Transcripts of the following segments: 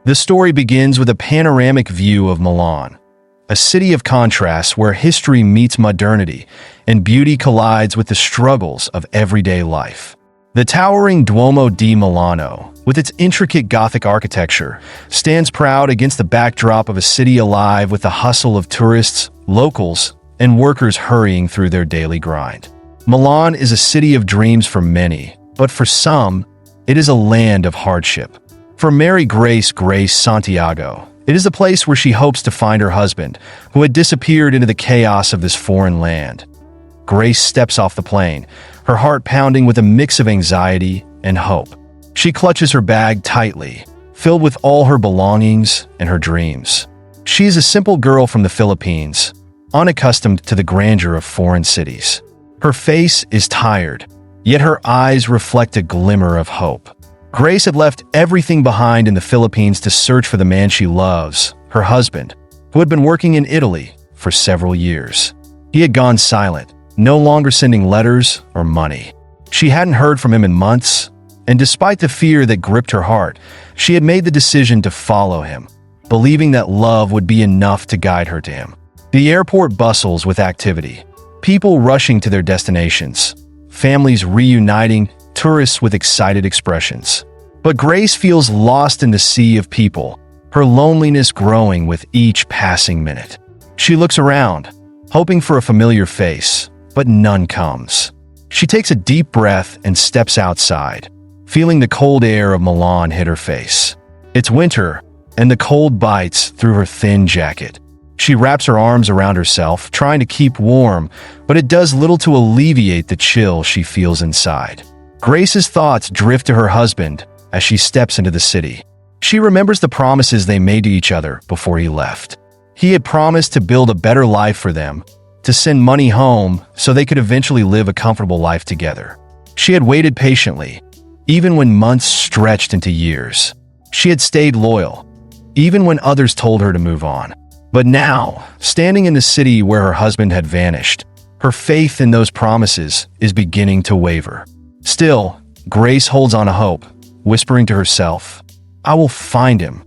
The story begins with a panoramic view of Milan, a city of contrasts where history meets modernity and beauty collides with the struggles of everyday life. The towering Duomo di Milano, with its intricate Gothic architecture, stands proud against the backdrop of a city alive with the hustle of tourists, locals, and workers hurrying through their daily grind. Milan is a city of dreams for many, but for some, it is a land of hardship. For Mary Grace Santiago, it is a place where she hopes to find her husband, who had disappeared into the chaos of this foreign land. Grace steps off the plane, her heart pounding with a mix of anxiety and hope. She clutches her bag tightly, filled with all her belongings and her dreams. She is a simple girl from the Philippines, unaccustomed to the grandeur of foreign cities. Her face is tired, yet her eyes reflect a glimmer of hope. Grace had left everything behind in the Philippines to search for the man she loves, her husband, who had been working in Italy for several years. He had gone silent, no longer sending letters or money. She hadn't heard from him in months, and despite the fear that gripped her heart, she had made the decision to follow him, believing that love would be enough to guide her to him. The airport bustles with activity, people rushing to their destinations, families reuniting, tourists with excited expressions. But Grace feels lost in the sea of people, her loneliness growing with each passing minute. She looks around, hoping for a familiar face, but none comes. She takes a deep breath and steps outside, feeling the cold air of Milan hit her face. It's winter, and the cold bites through her thin jacket. She wraps her arms around herself, trying to keep warm, but it does little to alleviate the chill she feels inside. Grace's thoughts drift to her husband as she steps into the city. She remembers the promises they made to each other before he left. He had promised to build a better life for them, to send money home so they could eventually live a comfortable life together. She had waited patiently, even when months stretched into years. She had stayed loyal, even when others told her to move on. But now, standing in the city where her husband had vanished, her faith in those promises is beginning to waver. Still, Grace holds on to hope, whispering to herself, "I will find him."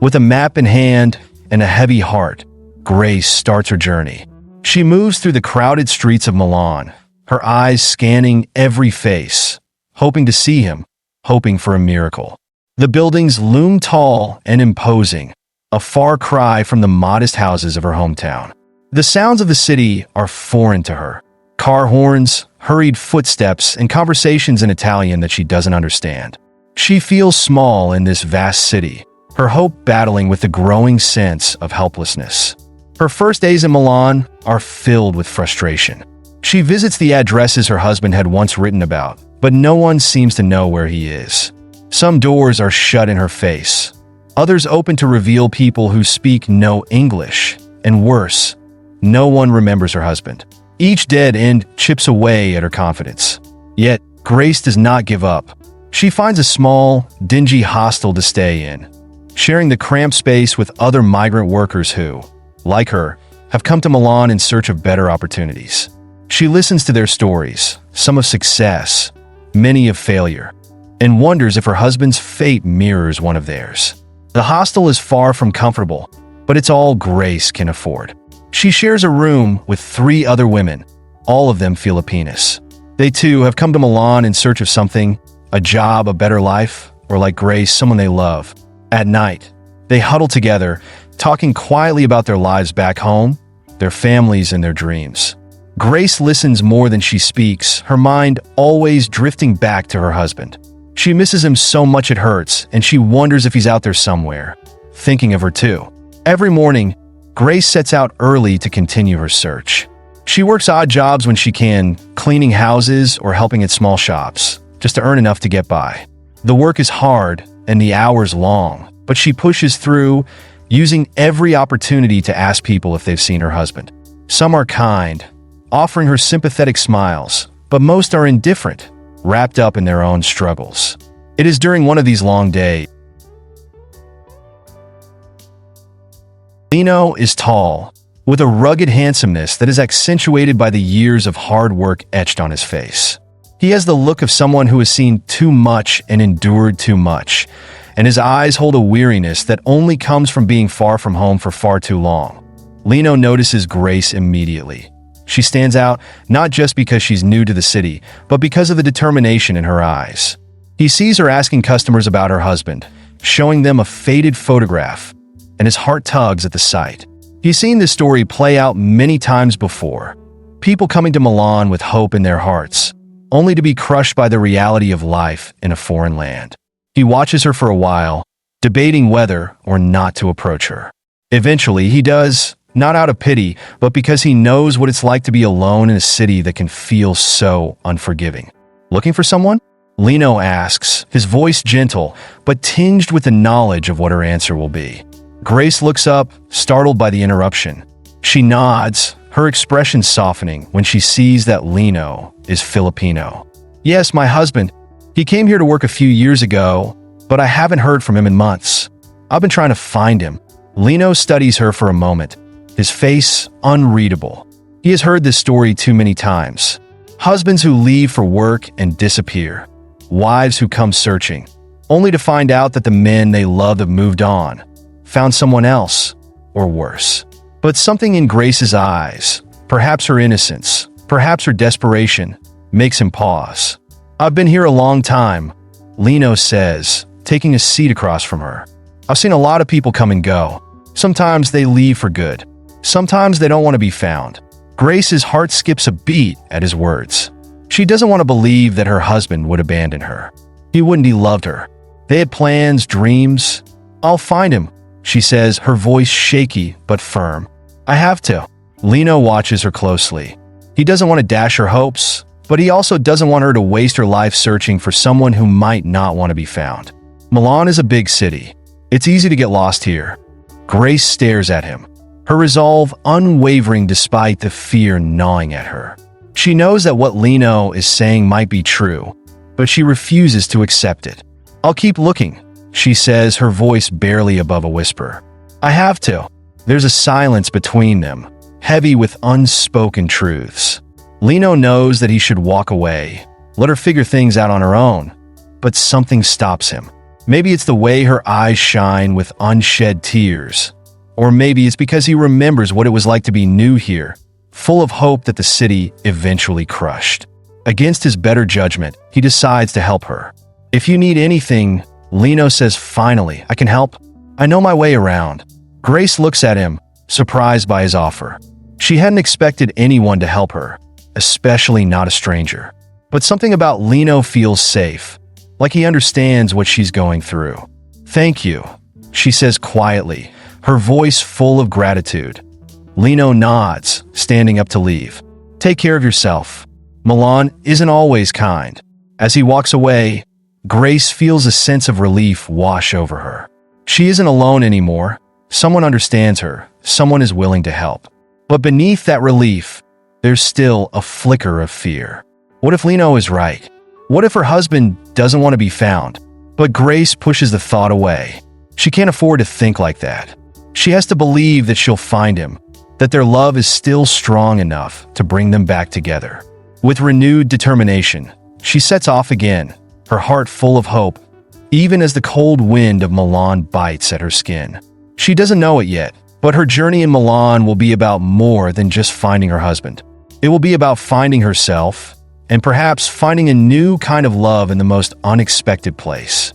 With a map in hand and a heavy heart, Grace starts her journey. She moves through the crowded streets of Milan, her eyes scanning every face, hoping to see him, hoping for a miracle. The buildings loom tall and imposing, a far cry from the modest houses of her hometown. The sounds of the city are foreign to her. Car horns, hurried footsteps, and conversations in Italian that she doesn't understand. She feels small in this vast city, her hope battling with the growing sense of helplessness. Her first days in Milan are filled with frustration. She visits the addresses her husband had once written about, but no one seems to know where he is. Some doors are shut in her face, others open to reveal people who speak no English, and worse, no one remembers her husband. Each dead end chips away at her confidence. Yet, Grace does not give up. She finds a small, dingy hostel to stay in, sharing the cramped space with other migrant workers who, like her, have come to Milan in search of better opportunities. She listens to their stories, some of success, many of failure, and wonders if her husband's fate mirrors one of theirs. The hostel is far from comfortable, but it's all Grace can afford. She shares a room with 3 other women, all of them Filipinas. They too have come to Milan in search of something, a job, a better life, or like Grace, someone they love. At night, they huddle together, talking quietly about their lives back home, their families, and their dreams. Grace listens more than she speaks, her mind always drifting back to her husband. She misses him so much it hurts, and she wonders if he's out there somewhere, thinking of her too. Every morning, Grace sets out early to continue her search. She works odd jobs when she can, cleaning houses or helping at small shops, just to earn enough to get by. The work is hard and the hours long, but she pushes through, using every opportunity to ask people if they've seen her husband. Some are kind, offering her sympathetic smiles, but most are indifferent, wrapped up in their own struggles. It is during one of these long days. Lino is tall, with a rugged handsomeness that is accentuated by the years of hard work etched on his face. He has the look of someone who has seen too much and endured too much, and his eyes hold a weariness that only comes from being far from home for far too long. Lino notices Grace immediately. She stands out not just because she's new to the city, but because of the determination in her eyes. He sees her asking customers about her husband, showing them a faded photograph, and his heart tugs at the sight. He's seen this story play out many times before. People coming to Milan with hope in their hearts, only to be crushed by the reality of life in a foreign land. He watches her for a while, debating whether or not to approach her. Eventually, he does, not out of pity, but because he knows what it's like to be alone in a city that can feel so unforgiving. Looking for someone? Lino asks, his voice gentle, but tinged with the knowledge of what her answer will be. Grace looks up, startled by the interruption. She nods, her expression softening when she sees that Lino is Filipino. Yes, my husband. He came here to work a few years ago, but I haven't heard from him in months. I've been trying to find him. Lino studies her for a moment, his face unreadable. He has heard this story too many times. Husbands who leave for work and disappear. Wives who come searching, only to find out that the men they loved have moved on, found someone else, or worse. But something in Grace's eyes, perhaps her innocence, perhaps her desperation, makes him pause. I've been here a long time, Lino says, taking a seat across from her. I've seen a lot of people come and go. Sometimes they leave for good. Sometimes they don't want to be found. Grace's heart skips a beat at his words. She doesn't want to believe that her husband would abandon her. He wouldn't. He loved her. They had plans, dreams. I'll find him, she says, her voice shaky but firm. I have to. Lino watches her closely. He doesn't want to dash her hopes, but he also doesn't want her to waste her life searching for someone who might not want to be found. Milan is a big city. It's easy to get lost here. Grace stares at him, her resolve unwavering despite the fear gnawing at her. She knows that what Lino is saying might be true, but she refuses to accept it. I'll keep looking, she says, her voice barely above a whisper. I have to. There's a silence between them, heavy with unspoken truths. Lino knows that he should walk away, let her figure things out on her own, but something stops him. Maybe it's the way her eyes shine with unshed tears, or maybe it's because he remembers what it was like to be new here, full of hope that the city eventually crushed. Against his better judgment, he decides to help her. If you need anything, Lino says finally, I can help. I know my way around. Grace looks at him, surprised by his offer. She hadn't expected anyone to help her, especially not a stranger. But something about Lino feels safe, like he understands what she's going through. Thank you, she says quietly, her voice full of gratitude. Lino nods, standing up to leave. Take care of yourself. Milan isn't always kind. As he walks away, Grace feels a sense of relief wash over her. She isn't alone anymore. Someone understands her. Someone is willing to help. But beneath that relief, there's still a flicker of fear. What if Lino is right? What if her husband doesn't want to be found? But Grace pushes the thought away. She can't afford to think like that. She has to believe that she'll find him, that their love is still strong enough to bring them back together. With renewed determination, she sets off again, her heart full of hope, even as the cold wind of Milan bites at her skin. She doesn't know it yet, but her journey in Milan will be about more than just finding her husband. It will be about finding herself, and perhaps finding a new kind of love in the most unexpected place.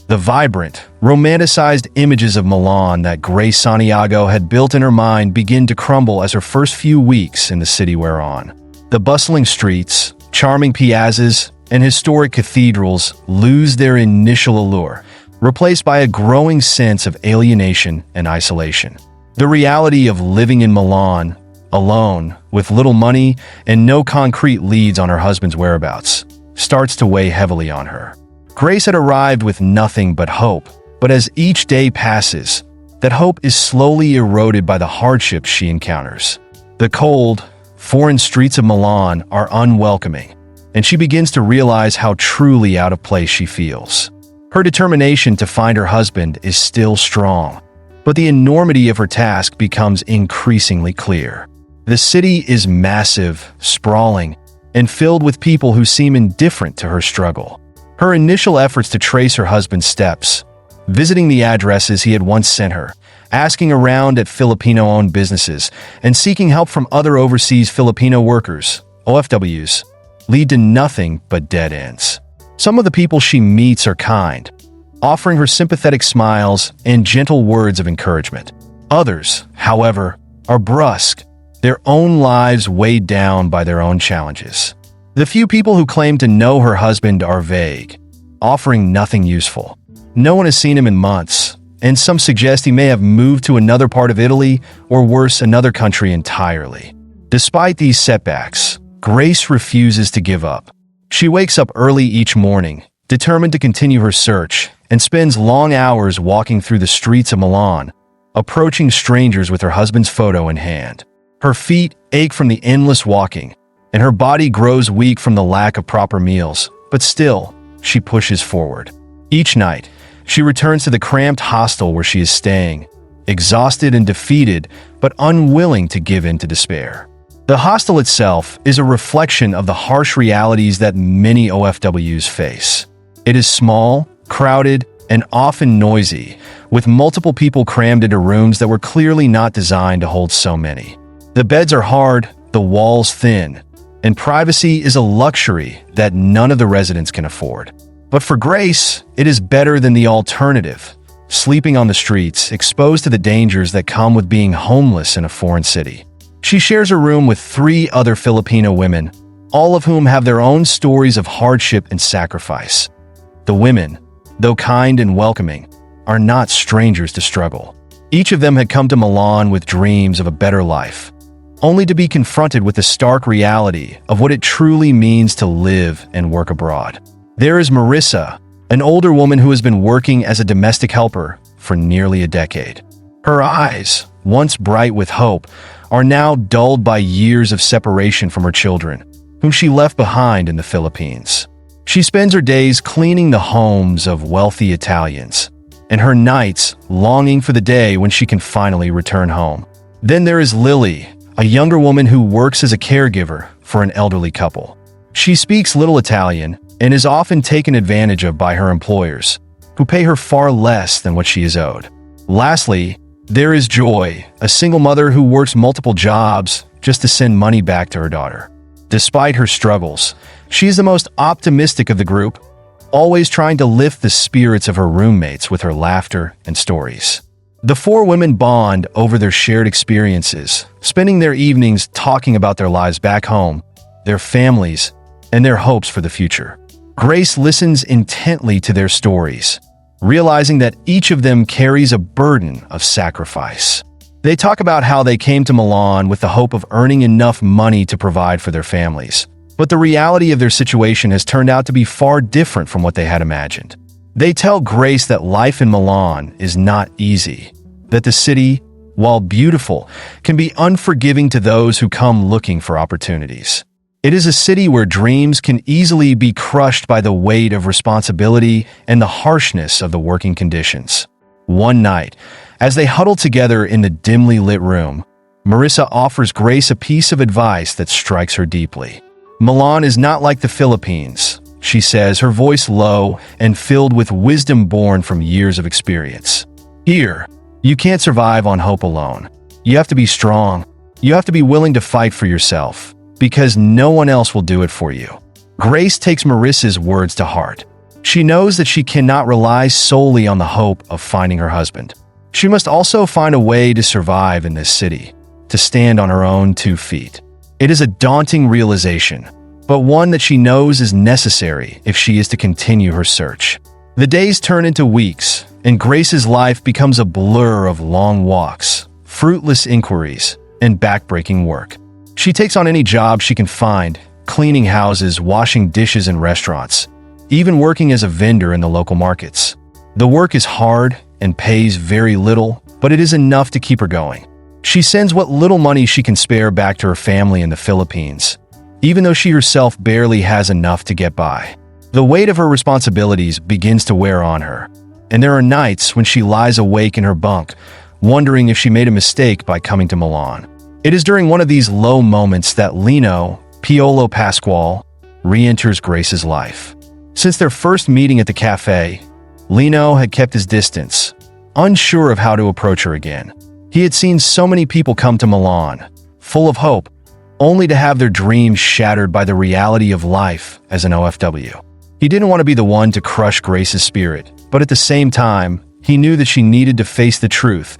The vibrant, romanticized images of Milan that Grace Santiago had built in her mind begin to crumble as her first few weeks in the city wear on. The bustling streets, charming piazzas, and historic cathedrals lose their initial allure, replaced by a growing sense of alienation and isolation. The reality of living in Milan, alone, with little money and no concrete leads on her husband's whereabouts, starts to weigh heavily on her. Grace had arrived with nothing but hope, but as each day passes, that hope is slowly eroded by the hardships she encounters. The cold, foreign streets of Milan are unwelcoming, and she begins to realize how truly out of place she feels. Her determination to find her husband is still strong, but the enormity of her task becomes increasingly clear. The city is massive, sprawling, and filled with people who seem indifferent to her struggle. Her initial efforts to trace her husband's steps, visiting the addresses he had once sent her, asking around at Filipino-owned businesses, and seeking help from other overseas Filipino workers, OFWs, lead to nothing but dead ends. Some of the people she meets are kind, offering her sympathetic smiles and gentle words of encouragement. Others, however, are brusque, their own lives weighed down by their own challenges. The few people who claim to know her husband are vague, offering nothing useful. No one has seen him in months, and some suggest he may have moved to another part of Italy or worse, another country entirely. Despite these setbacks, Grace refuses to give up. She wakes up early each morning, determined to continue her search, and spends long hours walking through the streets of Milan, approaching strangers with her husband's photo in hand. Her feet ache from the endless walking, and her body grows weak from the lack of proper meals, but still, she pushes forward. Each night, she returns to the cramped hostel where she is staying, exhausted and defeated, but unwilling to give in to despair. The hostel itself is a reflection of the harsh realities that many OFWs face. It is small, crowded, and often noisy, with multiple people crammed into rooms that were clearly not designed to hold so many. The beds are hard, the walls thin, and privacy is a luxury that none of the residents can afford. But for Grace, it is better than the alternative, sleeping on the streets, exposed to the dangers that come with being homeless in a foreign city. She shares a room with 3 other Filipino women, all of whom have their own stories of hardship and sacrifice. The women, though kind and welcoming, are not strangers to struggle. Each of them had come to Milan with dreams of a better life, only to be confronted with the stark reality of what it truly means to live and work abroad. There is Marissa, an older woman who has been working as a domestic helper for nearly a decade. Her eyes, once bright with hope, are now dulled by years of separation from her children, whom she left behind in the Philippines. She spends her days cleaning the homes of wealthy Italians, and her nights longing for the day when she can finally return home. Then there is Lily, a younger woman who works as a caregiver for an elderly couple. She speaks little Italian and is often taken advantage of by her employers, who pay her far less than what she is owed. Lastly, there is Joy, a single mother who works multiple jobs just to send money back to her daughter. Despite her struggles, she is the most optimistic of the group, always trying to lift the spirits of her roommates with her laughter and stories. The 4 women bond over their shared experiences, spending their evenings talking about their lives back home, their families, and their hopes for the future. Grace listens intently to their stories, realizing that each of them carries a burden of sacrifice. They talk about how they came to Milan with the hope of earning enough money to provide for their families, but the reality of their situation has turned out to be far different from what they had imagined. They tell Grace that life in Milan is not easy, that the city, while beautiful, can be unforgiving to those who come looking for opportunities. It is a city where dreams can easily be crushed by the weight of responsibility and the harshness of the working conditions. One night, as they huddle together in the dimly lit room, Marissa offers Grace a piece of advice that strikes her deeply. Milan is not like the Philippines, she says, her voice low and filled with wisdom born from years of experience. Here, you can't survive on hope alone. You have to be strong. You have to be willing to fight for yourself, because no one else will do it for you. Grace takes Marissa's words to heart. She knows that she cannot rely solely on the hope of finding her husband. She must also find a way to survive in this city, to stand on her own 2 feet. It is a daunting realization, but one that she knows is necessary if she is to continue her search. The days turn into weeks, and Grace's life becomes a blur of long walks, fruitless inquiries, and backbreaking work. She takes on any job she can find, cleaning houses, washing dishes in restaurants, even working as a vendor in the local markets. The work is hard and pays very little, but it is enough to keep her going. She sends what little money she can spare back to her family in the Philippines, even though she herself barely has enough to get by. The weight of her responsibilities begins to wear on her, and there are nights when she lies awake in her bunk, wondering if she made a mistake by coming to Milan. It is during one of these low moments that Lino, Piolo Pasquale, re-enters Grace's life. Since their first meeting at the cafe, Lino had kept his distance, unsure of how to approach her again. He had seen so many people come to Milan, full of hope, only to have their dreams shattered by the reality of life as an OFW. He didn't want to be the one to crush Grace's spirit, but at the same time, he knew that she needed to face the truth,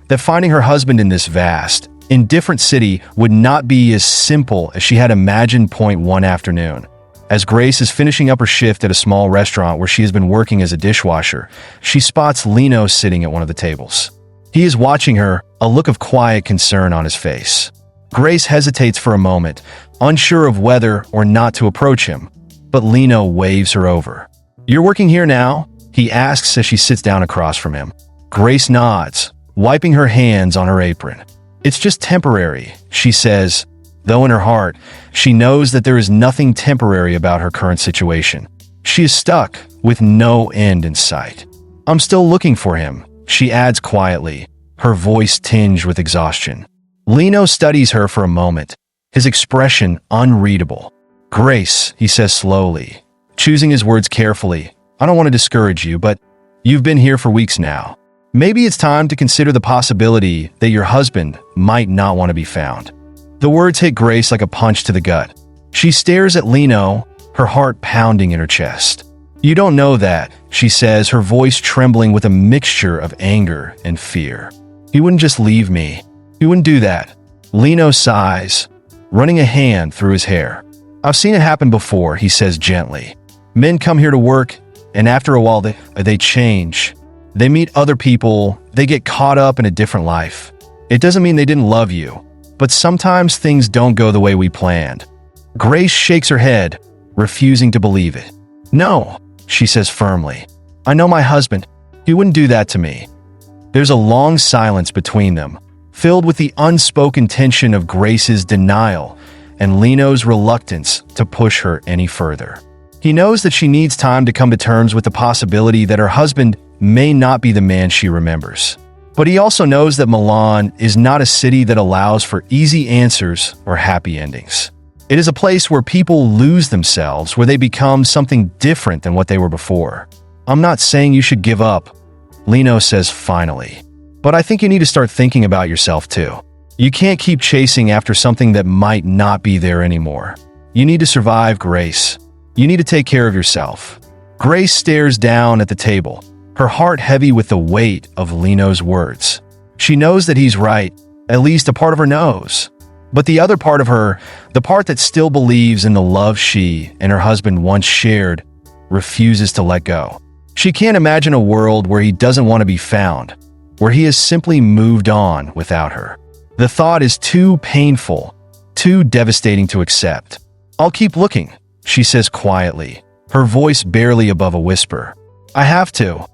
that finding her husband in this vast, indifferent city would not be as simple as she had imagined. One afternoon, as Grace is finishing up her shift at a small restaurant where she has been working as a dishwasher, she spots Lino sitting at one of the tables. He is watching her, a look of quiet concern on his face. Grace hesitates for a moment, unsure of whether or not to approach him, but Lino waves her over. "You're working here now?" he asks as she sits down across from him. Grace nods, wiping her hands on her apron. "It's just temporary," she says, though in her heart, she knows that there is nothing temporary about her current situation. She is stuck with no end in sight. "I'm still looking for him," she adds quietly, her voice tinged with exhaustion. Lino studies her for a moment, his expression unreadable. "Grace," he says slowly, choosing his words carefully, "I don't want to discourage you, but you've been here for weeks now. Maybe it's time to consider the possibility that your husband might not want to be found." The words hit Grace like a punch to the gut. She stares at Lino, her heart pounding in her chest. "You don't know that," she says, her voice trembling with a mixture of anger and fear. "He wouldn't just leave me. He wouldn't do that." Lino sighs, running a hand through his hair. "I've seen it happen before," he says gently. "Men come here to work, and after a while they change. They meet other people, they get caught up in a different life. It doesn't mean they didn't love you, but sometimes things don't go the way we planned." Grace shakes her head, refusing to believe it. "No," she says firmly. "I know my husband. He wouldn't do that to me." There's a long silence between them, filled with the unspoken tension of Grace's denial and Lino's reluctance to push her any further. He knows that she needs time to come to terms with the possibility that her husband may not be the man she remembers. But he also knows that Milan is not a city that allows for easy answers or happy endings. It is a place where people lose themselves, where they become something different than what they were before. "I'm not saying you should give up," Lino says finally. "But I think you need to start thinking about yourself too. You can't keep chasing after something that might not be there anymore. You need to survive, Grace. You need to take care of yourself." Grace stares down at the table, her heart heavy with the weight of Lino's words. She knows that he's right, at least a part of her knows. But the other part of her, the part that still believes in the love she and her husband once shared, refuses to let go. She can't imagine a world where he doesn't want to be found, where he has simply moved on without her. The thought is too painful, too devastating to accept. "I'll keep looking," she says quietly, her voice barely above a whisper. "I have to."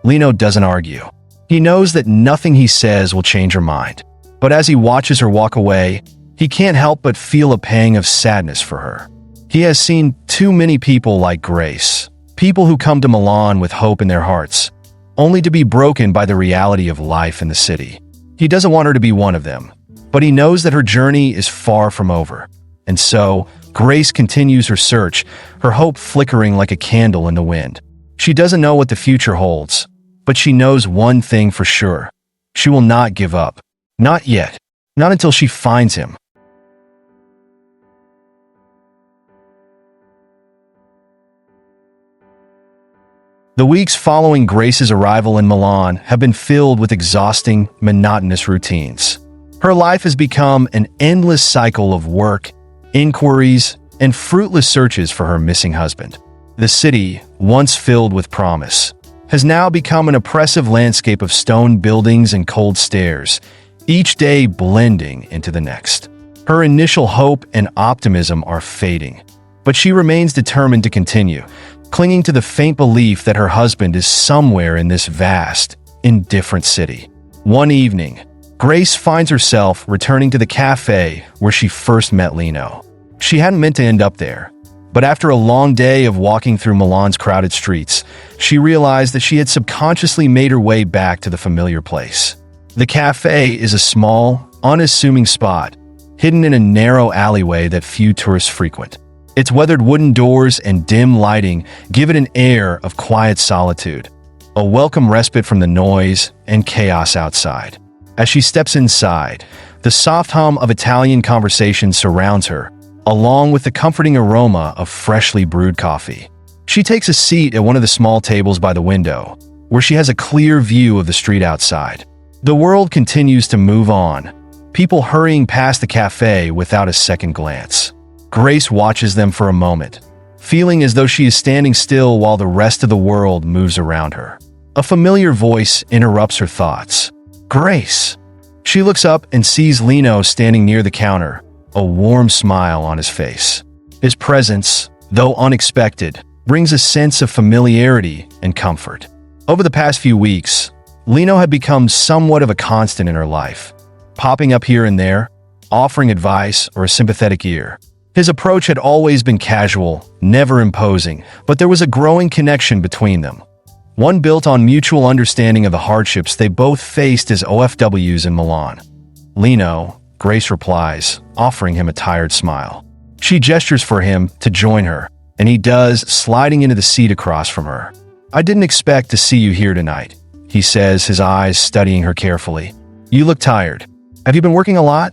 Lino doesn't argue. He knows that nothing he says will change her mind. But as he watches her walk away, he can't help but feel a pang of sadness for her. He has seen too many people like Grace, people who come to Milan with hope in their hearts, only to be broken by the reality of life in the city. He doesn't want her to be one of them, but he knows that her journey is far from over. And so, Grace continues her search, her hope flickering like a candle in the wind. She doesn't know what the future holds, but she knows one thing for sure. She will not give up. Not yet. Not until she finds him. The weeks following Grace's arrival in Milan have been filled with exhausting, monotonous routines. Her life has become an endless cycle of work, inquiries, and fruitless searches for her missing husband. The city, once filled with promise, has now become an oppressive landscape of stone buildings and cold stares, each day blending into the next. Her initial hope and optimism are fading, but she remains determined to continue, clinging to the faint belief that her husband is somewhere in this vast, indifferent city. One evening, Grace finds herself returning to the cafe where she first met Lino. She hadn't meant to end up there. But after a long day of walking through Milan's crowded streets, she realized that she had subconsciously made her way back to the familiar place. The cafe is a small, unassuming spot, hidden in a narrow alleyway that few tourists frequent. Its weathered wooden doors and dim lighting give it an air of quiet solitude, a welcome respite from the noise and chaos outside. As she steps inside, the soft hum of Italian conversation surrounds her, along with the comforting aroma of freshly brewed coffee. She takes a seat at one of the small tables by the window, where she has a clear view of the street outside. The world continues to move on, people hurrying past the cafe without a second glance. Grace watches them for a moment, feeling as though she is standing still while the rest of the world moves around her. A familiar voice interrupts her thoughts. "Grace." She looks up and sees Lino standing near the counter, a warm smile on his face. His presence, though unexpected, brings a sense of familiarity and comfort. Over the past few weeks, Lino had become somewhat of a constant in her life, popping up here and there, offering advice or a sympathetic ear. His approach had always been casual, never imposing, but there was a growing connection between them. One built on mutual understanding of the hardships they both faced as OFWs in Milan. "Lino," Grace replies, offering him a tired smile. She gestures for him to join her, and he does, sliding into the seat across from her. "I didn't expect to see you here tonight," he says, his eyes studying her carefully. "You look tired. Have you been working a lot?"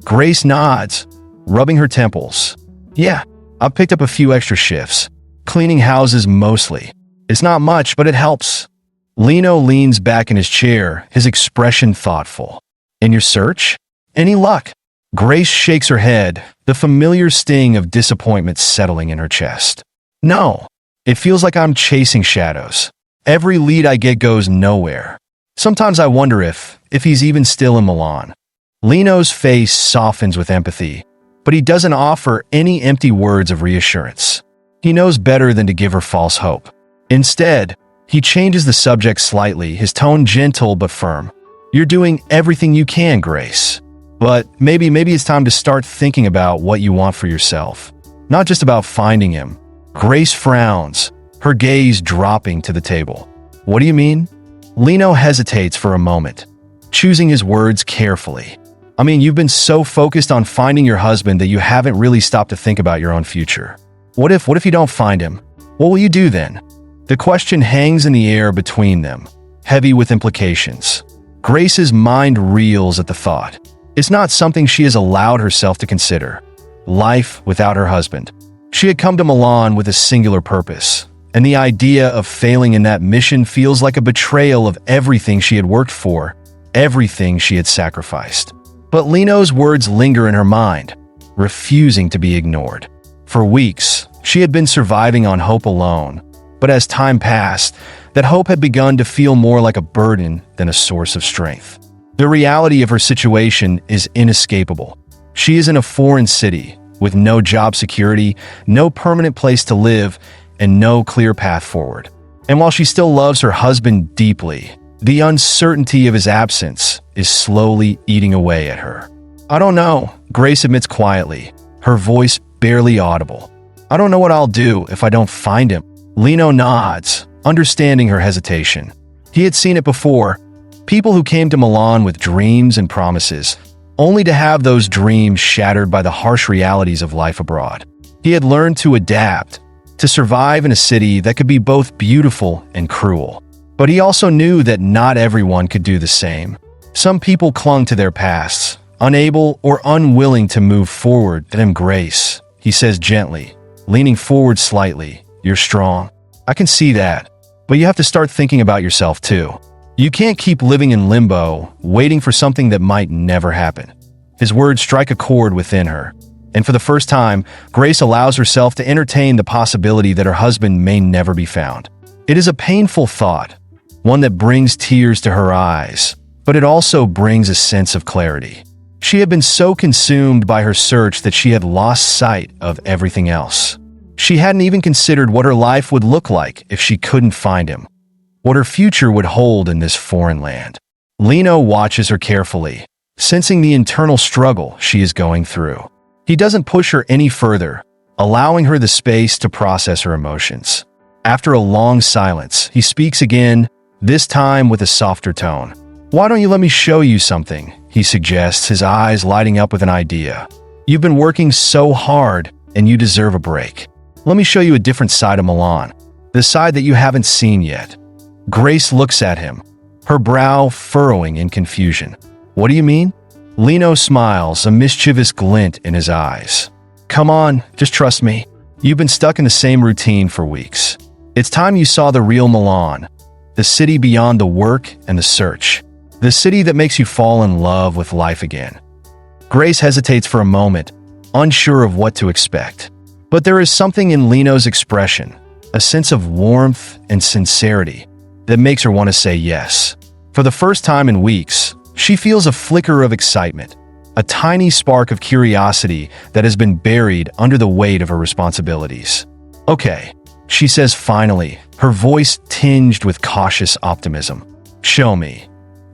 Grace nods, rubbing her temples. "Yeah, I've picked up a few extra shifts, cleaning houses mostly. It's not much, but it helps." Lino leans back in his chair, his expression thoughtful. "In your search? Any luck?" Grace shakes her head, the familiar sting of disappointment settling in her chest. "No, it feels like I'm chasing shadows. Every lead I get goes nowhere. Sometimes I wonder if he's even still in Milan." Lino's face softens with empathy, but he doesn't offer any empty words of reassurance. He knows better than to give her false hope. Instead, he changes the subject slightly, his tone gentle but firm. "You're doing everything you can, Grace. But maybe it's time to start thinking about what you want for yourself. Not just about finding him." Grace frowns, her gaze dropping to the table. "What do you mean?" Lino hesitates for a moment, choosing his words carefully. "I mean, you've been so focused on finding your husband that you haven't really stopped to think about your own future. What if you don't find him? What will you do then?" The question hangs in the air between them, heavy with implications. Grace's mind reels at the thought. It's not something she has allowed herself to consider. Life without her husband. She had come to Milan with a singular purpose, and the idea of failing in that mission feels like a betrayal of everything she had worked for, everything she had sacrificed. But Lino's words linger in her mind, refusing to be ignored. For weeks, she had been surviving on hope alone, but as time passed, that hope had begun to feel more like a burden than a source of strength. The reality of her situation is inescapable. She is in a foreign city, with no job security, no permanent place to live, and no clear path forward. And while she still loves her husband deeply, the uncertainty of his absence is slowly eating away at her. "I don't know," Grace admits quietly, her voice barely audible. "I don't know what I'll do if I don't find him." Lino nods, understanding her hesitation. He had seen it before. People who came to Milan with dreams and promises, only to have those dreams shattered by the harsh realities of life abroad. He had learned to adapt, to survive in a city that could be both beautiful and cruel. But he also knew that not everyone could do the same. Some people clung to their pasts, unable or unwilling to move forward. "And Grace," he says gently, leaning forward slightly, "you're strong. I can see that. But you have to start thinking about yourself too. You can't keep living in limbo, waiting for something that might never happen." His words strike a chord within her, and for the first time, Grace allows herself to entertain the possibility that her husband may never be found. It is a painful thought, one that brings tears to her eyes, but it also brings a sense of clarity. She had been so consumed by her search that she had lost sight of everything else. She hadn't even considered what her life would look like if she couldn't find him, what her future would hold in this foreign land. Lino watches her carefully, sensing the internal struggle she is going through. He doesn't push her any further, allowing her the space to process her emotions. After a long silence, he speaks again, this time with a softer tone. "Why don't you let me show you something?" he suggests, his eyes lighting up with an idea. "You've been working so hard, and you deserve a break. Let me show you a different side of Milan, the side that you haven't seen yet." Grace looks at him, her brow furrowing in confusion. "What do you mean?" Lino smiles, a mischievous glint in his eyes. "Come on, just trust me. You've been stuck in the same routine for weeks. It's time you saw the real Milan, the city beyond the work and the search, the city that makes you fall in love with life again." Grace hesitates for a moment, unsure of what to expect. But there is something in Lino's expression, a sense of warmth and sincerity, that makes her want to say yes. For the first time in weeks, she feels a flicker of excitement, a tiny spark of curiosity that has been buried under the weight of her responsibilities. "Okay," she says finally, her voice tinged with cautious optimism. "Show me."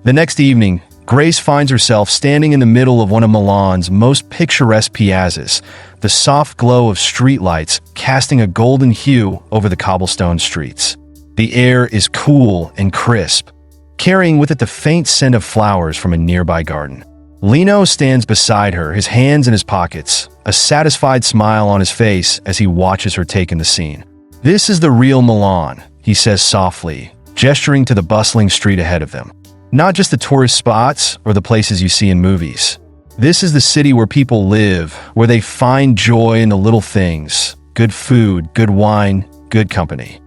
The next evening, Grace finds herself standing in the middle of one of Milan's most picturesque piazzas, the soft glow of streetlights casting a golden hue over the cobblestone streets. The air is cool and crisp, carrying with it the faint scent of flowers from a nearby garden. Lino stands beside her, his hands in his pockets, a satisfied smile on his face as he watches her take in the scene. "This is the real Milan," he says softly, gesturing to the bustling street ahead of them. "Not just the tourist spots or the places you see in movies. This is the city where people live, where they find joy in the little things, good food, good wine, good company."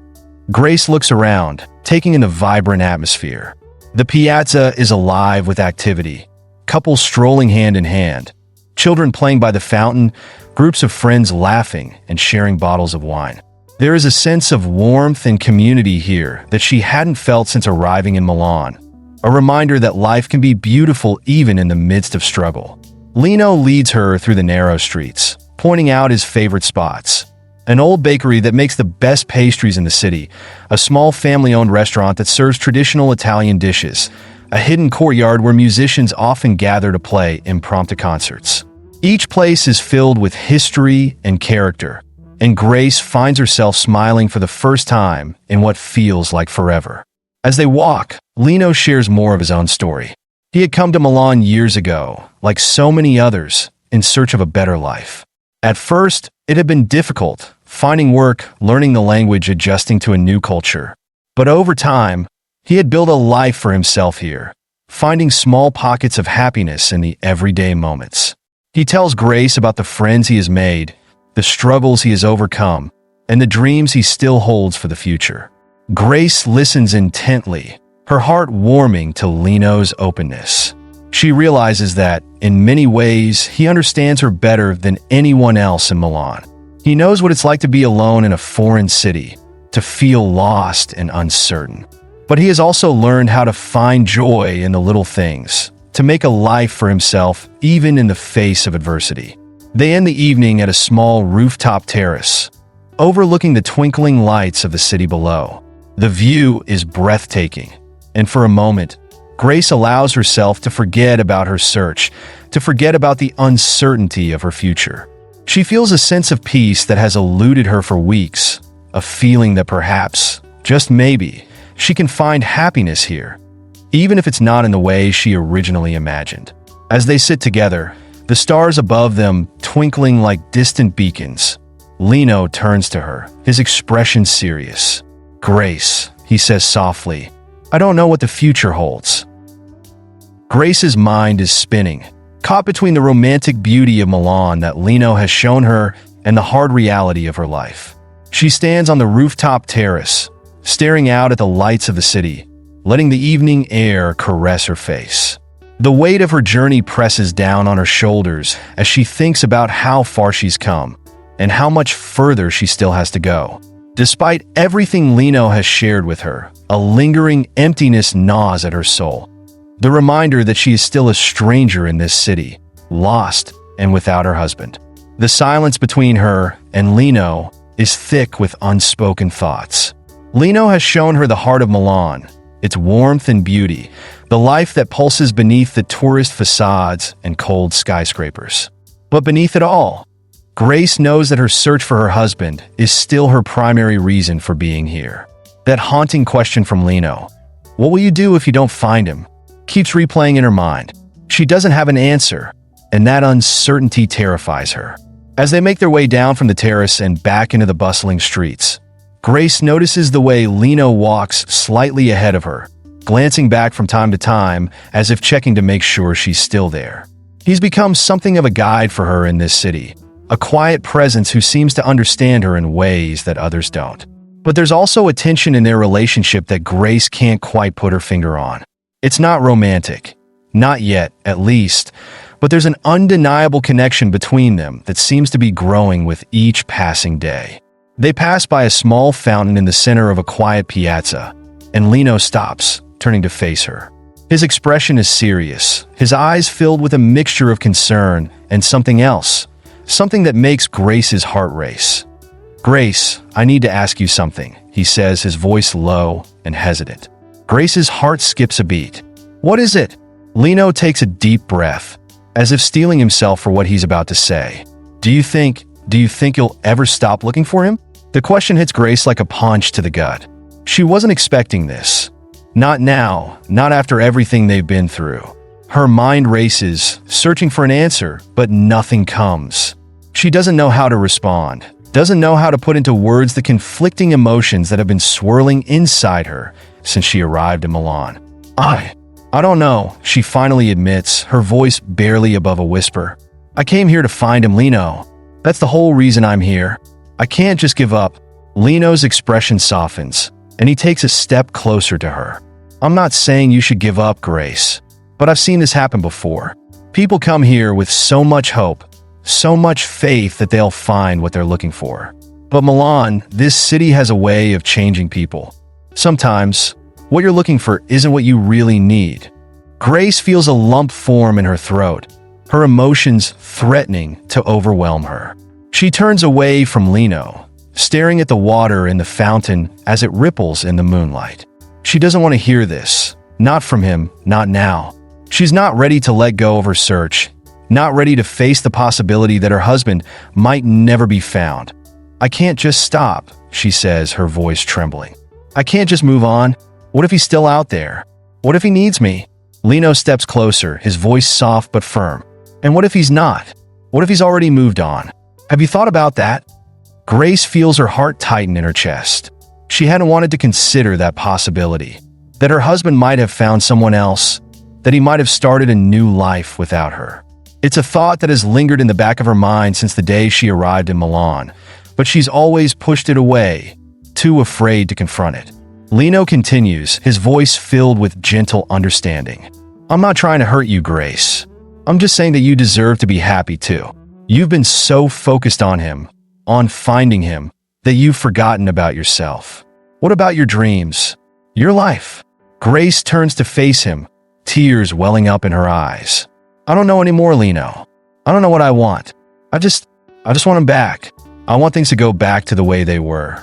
Grace looks around, taking in the vibrant atmosphere. The piazza is alive with activity, couples strolling hand in hand, children playing by the fountain, groups of friends laughing and sharing bottles of wine. There is a sense of warmth and community here that she hadn't felt since arriving in Milan, a reminder that life can be beautiful even in the midst of struggle. Lino leads her through the narrow streets, pointing out his favorite spots. An old bakery that makes the best pastries in the city, a small family-owned restaurant that serves traditional Italian dishes, a hidden courtyard where musicians often gather to play impromptu concerts. Each place is filled with history and character, and Grace finds herself smiling for the first time in what feels like forever. As they walk, Lino shares more of his own story. He had come to Milan years ago, like so many others, in search of a better life. At first, it had been difficult, finding work, learning the language, adjusting to a new culture. But over time, he had built a life for himself here, finding small pockets of happiness in the everyday moments. He tells Grace about the friends he has made, the struggles he has overcome, and the dreams he still holds for the future. Grace listens intently, her heart warming to Lino's openness. She realizes that, in many ways, he understands her better than anyone else in Milan. He knows what it's like to be alone in a foreign city, to feel lost and uncertain. But he has also learned how to find joy in the little things, to make a life for himself even in the face of adversity. They end the evening at a small rooftop terrace, overlooking the twinkling lights of the city below. The view is breathtaking, and for a moment, Grace allows herself to forget about her search, to forget about the uncertainty of her future. She feels a sense of peace that has eluded her for weeks, a feeling that perhaps, just maybe, she can find happiness here, even if it's not in the way she originally imagined. As they sit together, the stars above them twinkling like distant beacons, Lino turns to her, his expression serious. "Grace," he says softly, "I don't know what the future holds." Grace's mind is spinning, caught between the romantic beauty of Milan that Lino has shown her and the hard reality of her life. She stands on the rooftop terrace, staring out at the lights of the city, letting the evening air caress her face. The weight of her journey presses down on her shoulders as she thinks about how far she's come and how much further she still has to go. Despite everything Lino has shared with her, a lingering emptiness gnaws at her soul. The reminder that she is still a stranger in this city, lost and without her husband. The silence between her and Lino is thick with unspoken thoughts. Lino has shown her the heart of Milan, its warmth and beauty, the life that pulses beneath the tourist facades and cold skyscrapers. But beneath it all, Grace knows that her search for her husband is still her primary reason for being here. That haunting question from Lino, "What will you do if you don't find him?" keeps replaying in her mind. She doesn't have an answer, and that uncertainty terrifies her. As they make their way down from the terrace and back into the bustling streets, Grace notices the way Lino walks slightly ahead of her, glancing back from time to time as if checking to make sure she's still there. He's become something of a guide for her in this city, a quiet presence who seems to understand her in ways that others don't. But there's also a tension in their relationship that Grace can't quite put her finger on. It's not romantic. Not yet, at least. But there's an undeniable connection between them that seems to be growing with each passing day. They pass by a small fountain in the center of a quiet piazza, and Lino stops, turning to face her. His expression is serious, his eyes filled with a mixture of concern and something else, something that makes Grace's heart race. "Grace, I need to ask you something," he says, his voice low and hesitant. Grace's heart skips a beat. "What is it?" Lino takes a deep breath, as if steeling himself for what he's about to say. Do you think you'll ever stop looking for him?" The question hits Grace like a punch to the gut. She wasn't expecting this. Not now, not after everything they've been through. Her mind races, searching for an answer, but nothing comes. She doesn't know how to respond, doesn't know how to put into words the conflicting emotions that have been swirling inside her since she arrived in Milan. I don't know, she finally admits, her voice barely above a whisper. "I came here to find him, Lino. That's the whole reason I'm here. I can't just give up." Lino's expression softens, and he takes a step closer to her. "I'm not saying you should give up, Grace, but I've seen this happen before. People come here with so much hope, so much faith that they'll find what they're looking for. But Milan, this city has a way of changing people. Sometimes, what you're looking for isn't what you really need." Grace feels a lump form in her throat, her emotions threatening to overwhelm her. She turns away from Lino, staring at the water in the fountain as it ripples in the moonlight. She doesn't want to hear this. Not from him, not now. She's not ready to let go of her search, not ready to face the possibility that her husband might never be found. "I can't just stop," she says, her voice trembling. "I can't just move on. What if he's still out there? What if he needs me?" Lino steps closer, his voice soft but firm. "And what if he's not? What if he's already moved on? Have you thought about that?" Grace feels her heart tighten in her chest. She hadn't wanted to consider that possibility, that her husband might have found someone else, that he might have started a new life without her. It's a thought that has lingered in the back of her mind since the day she arrived in Milan, but she's always pushed it away, too afraid to confront it. Lino continues, his voice filled with gentle understanding. "I'm not trying to hurt you, Grace. I'm just saying that you deserve to be happy too. You've been so focused on him, on finding him, that you've forgotten about yourself. What about your dreams? Your life?" Grace turns to face him, tears welling up in her eyes. "I don't know anymore, Lino. I don't know what I want. I just want him back. I want things to go back to the way they were."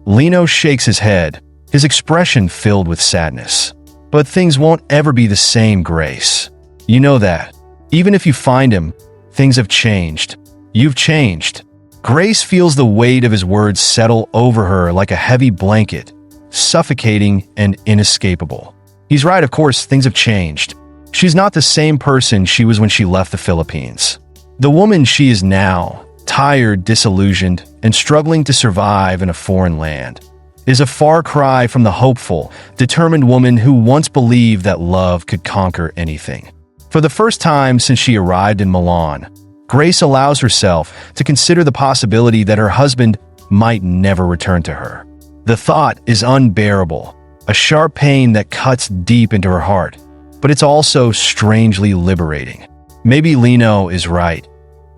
Lino shakes his head, his expression filled with sadness. "But things won't ever be the same, Grace. You know that. Even if you find him, things have changed. You've changed." Grace feels the weight of his words settle over her like a heavy blanket, suffocating and inescapable. He's right, of course, things have changed. She's not the same person she was when she left the Philippines. The woman she is now, tired, disillusioned, and struggling to survive in a foreign land, is a far cry from the hopeful, determined woman who once believed that love could conquer anything. For the first time since she arrived in Milan, Grace allows herself to consider the possibility that her husband might never return to her. The thought is unbearable, a sharp pain that cuts deep into her heart, but it's also strangely liberating. Maybe Lino is right.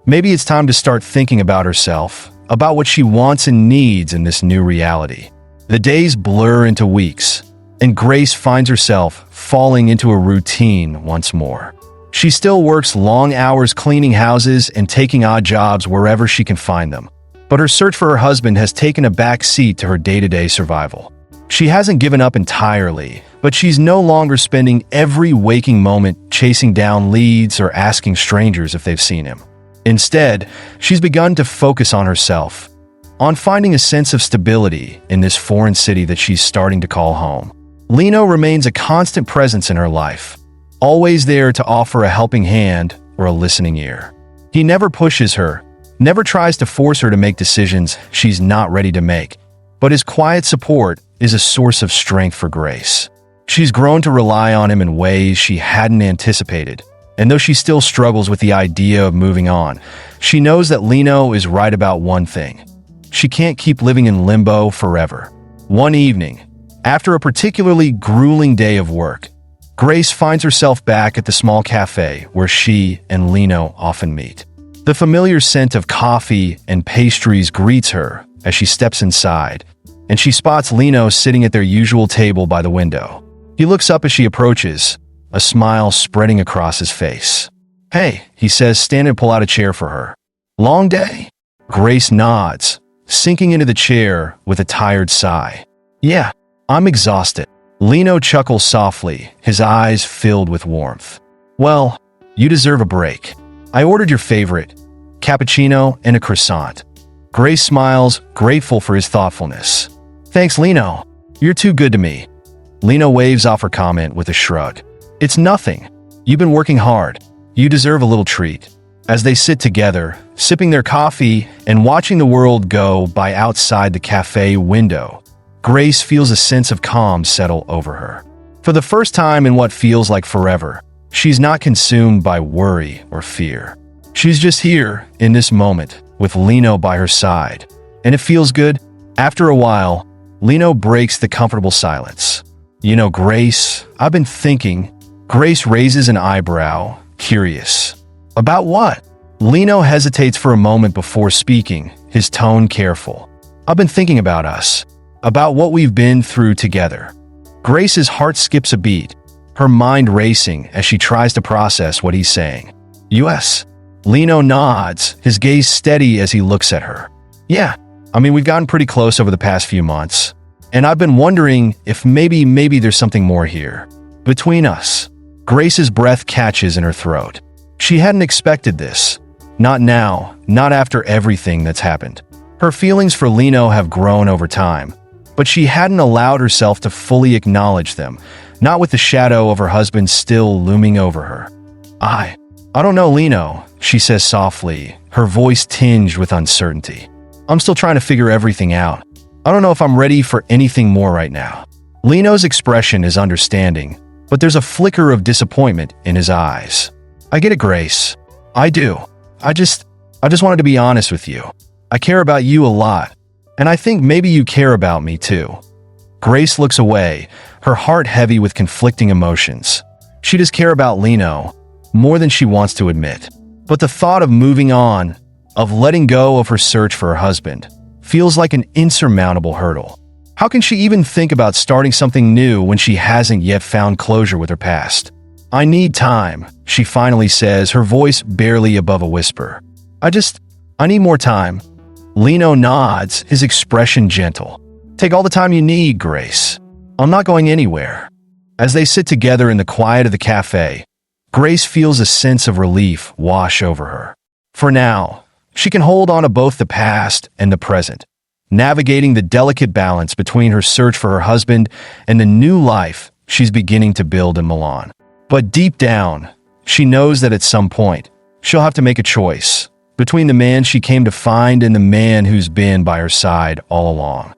Maybe it's time to start thinking about herself, about what she wants and needs in this new reality. The days blur into weeks, and Grace finds herself falling into a routine once more. She still works long hours cleaning houses and taking odd jobs wherever she can find them. But her search for her husband has taken a back seat to her day-to-day survival. She hasn't given up entirely, but she's no longer spending every waking moment chasing down leads or asking strangers if they've seen him. Instead, she's begun to focus on herself, on finding a sense of stability in this foreign city that she's starting to call home. Lino remains a constant presence in her life, always there to offer a helping hand or a listening ear. He never pushes her, never tries to force her to make decisions she's not ready to make, but his quiet support is a source of strength for Grace. She's grown to rely on him in ways she hadn't anticipated, and though she still struggles with the idea of moving on, she knows that Lino is right about one thing. She can't keep living in limbo forever. One evening, after a particularly grueling day of work, Grace finds herself back at the small cafe where she and Lino often meet. The familiar scent of coffee and pastries greets her as she steps inside, and she spots Lino sitting at their usual table by the window. He looks up as she approaches, a smile spreading across his face. "Hey," he says, standing to pull out a chair for her. "Long day?" Grace nods, sinking into the chair with a tired sigh. "Yeah, I'm exhausted." Lino chuckles softly, his eyes filled with warmth. "Well, you deserve a break. I ordered your favorite, cappuccino and a croissant." Grace smiles, grateful for his thoughtfulness. "Thanks, Lino. You're too good to me." Lino waves off her comment with a shrug. "It's nothing. You've been working hard. You deserve a little treat." As they sit together, sipping their coffee and watching the world go by outside the cafe window, Grace feels a sense of calm settle over her. For the first time in what feels like forever, she's not consumed by worry or fear. She's just here, in this moment, with Lino by her side. And it feels good. After a while, Lino breaks the comfortable silence. "You know, Grace, I've been thinking." Grace raises an eyebrow, curious. "About what?" Lino hesitates for a moment before speaking, his tone careful. "I've been thinking about us. About what we've been through together." Grace's heart skips a beat, her mind racing as she tries to process what he's saying. "US?" Lino nods, his gaze steady as he looks at her. "Yeah, we've gotten pretty close over the past few months, and I've been wondering if maybe there's something more here. Between us." Grace's breath catches in her throat. She hadn't expected this. Not now, not after everything that's happened. Her feelings for Lino have grown over time, but she hadn't allowed herself to fully acknowledge them, not with the shadow of her husband still looming over her. I don't know, Lino," she says softly, her voice tinged with uncertainty. "I'm still trying to figure everything out. I don't know if I'm ready for anything more right now." Lino's expression is understanding, but there's a flicker of disappointment in his eyes. "I get it, Grace. I do. I just wanted to be honest with you. I care about you a lot, and I think maybe you care about me too." Grace looks away, her heart heavy with conflicting emotions. She does care about Lino, more than she wants to admit. But the thought of moving on, of letting go of her search for her husband, feels like an insurmountable hurdle. How can she even think about starting something new when she hasn't yet found closure with her past? "I need time," she finally says, her voice barely above a whisper. I need more time." Lino nods, his expression gentle. "Take all the time you need, Grace. I'm not going anywhere." As they sit together in the quiet of the cafe, Grace feels a sense of relief wash over her. For now, she can hold on to both the past and the present, navigating the delicate balance between her search for her husband and the new life she's beginning to build in Milan. But deep down, she knows that at some point, she'll have to make a choice between the man she came to find and the man who's been by her side all along.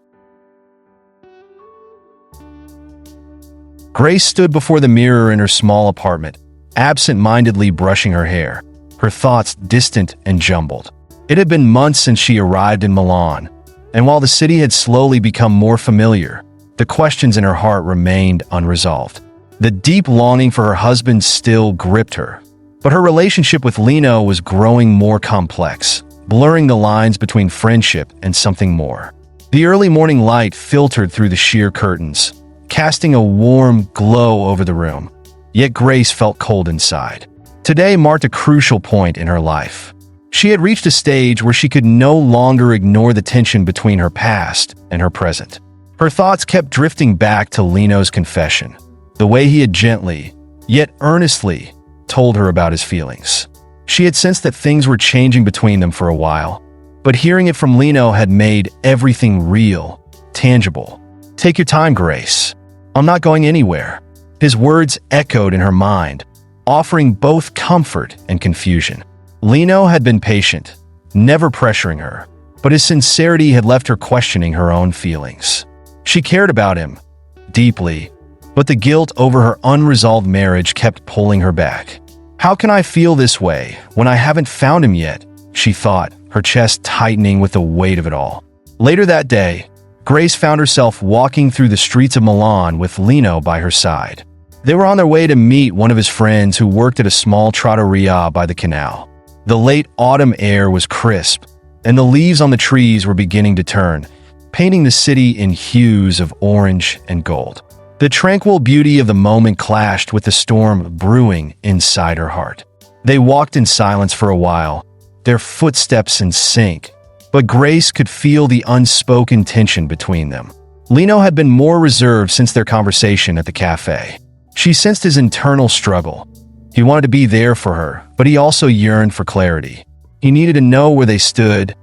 Grace stood before the mirror in her small apartment, absent-mindedly brushing her hair, her thoughts distant and jumbled. It had been months since she arrived in Milan, and while the city had slowly become more familiar, the questions in her heart remained unresolved. The deep longing for her husband still gripped her, but her relationship with Lino was growing more complex, blurring the lines between friendship and something more. The early morning light filtered through the sheer curtains, casting a warm glow over the room. Yet Grace felt cold inside. Today marked a crucial point in her life. She had reached a stage where she could no longer ignore the tension between her past and her present. Her thoughts kept drifting back to Lino's confession, the way he had gently, yet earnestly, told her about his feelings. She had sensed that things were changing between them for a while, but hearing it from Lino had made everything real, tangible. "Take your time, Grace. I'm not going anywhere." His words echoed in her mind, offering both comfort and confusion. Lino had been patient, never pressuring her, but his sincerity had left her questioning her own feelings. She cared about him, deeply, but the guilt over her unresolved marriage kept pulling her back. "How can I feel this way when I haven't found him yet?" she thought, her chest tightening with the weight of it all. Later that day, Grace found herself walking through the streets of Milan with Lino by her side. They were on their way to meet one of his friends who worked at a small trattoria by the canal. The late autumn air was crisp, and the leaves on the trees were beginning to turn, painting the city in hues of orange and gold. The tranquil beauty of the moment clashed with the storm brewing inside her heart. They walked in silence for a while, their footsteps in sync, but Grace could feel the unspoken tension between them. Lino had been more reserved since their conversation at the cafe. She sensed his internal struggle. He wanted to be there for her, but he also yearned for clarity. He needed to know where they stood,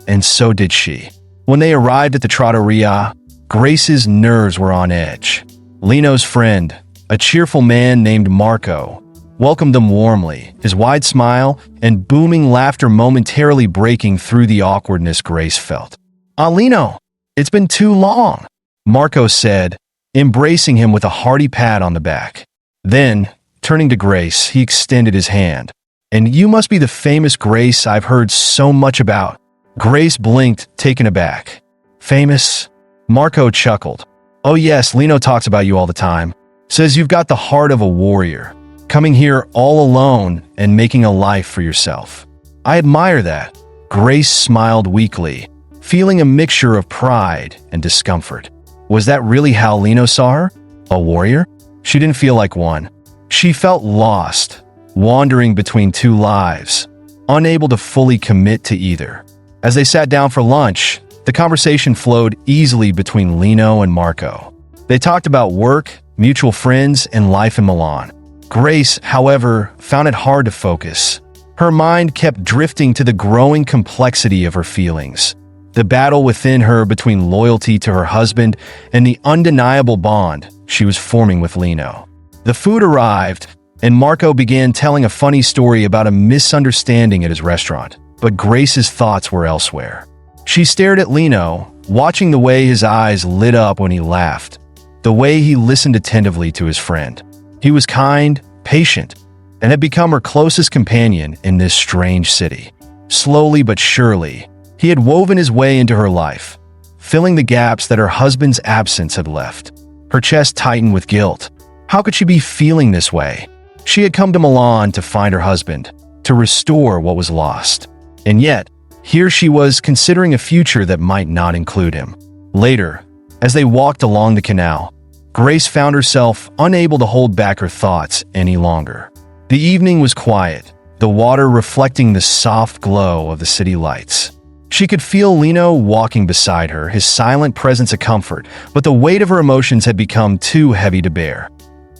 and so did she. When they arrived at the trattoria, Grace's nerves were on edge. Lino's friend, a cheerful man named Marco, welcomed them warmly, his wide smile and booming laughter momentarily breaking through the awkwardness Grace felt. "Ah, Lino, it's been too long," Marco said, embracing him with a hearty pat on the back. Then, turning to Grace, he extended his hand. "And you must be the famous Grace I've heard so much about." Grace blinked, taken aback. "Famous?" Marco chuckled. "Oh yes, Lino talks about you all the time. Says you've got the heart of a warrior, coming here all alone and making a life for yourself. I admire that." Grace smiled weakly, feeling a mixture of pride and discomfort. Was that really how Lino saw her? A warrior? She didn't feel like one. She felt lost, wandering between two lives, unable to fully commit to either. As they sat down for lunch, the conversation flowed easily between Lino and Marco. They talked about work, mutual friends, and life in Milan. Grace, however, found it hard to focus. Her mind kept drifting to the growing complexity of her feelings, the battle within her between loyalty to her husband and the undeniable bond she was forming with Lino. The food arrived, and Marco began telling a funny story about a misunderstanding at his restaurant, but Grace's thoughts were elsewhere. She stared at Lino, watching the way his eyes lit up when he laughed, the way he listened attentively to his friend. He was kind, patient, and had become her closest companion in this strange city. Slowly but surely, he had woven his way into her life, filling the gaps that her husband's absence had left. Her chest tightened with guilt. How could she be feeling this way? She had come to Milan to find her husband, to restore what was lost. And yet, here she was considering a future that might not include him. Later, as they walked along the canal, Grace found herself unable to hold back her thoughts any longer. The evening was quiet, the water reflecting the soft glow of the city lights. She could feel Lino walking beside her, his silent presence a comfort, but the weight of her emotions had become too heavy to bear.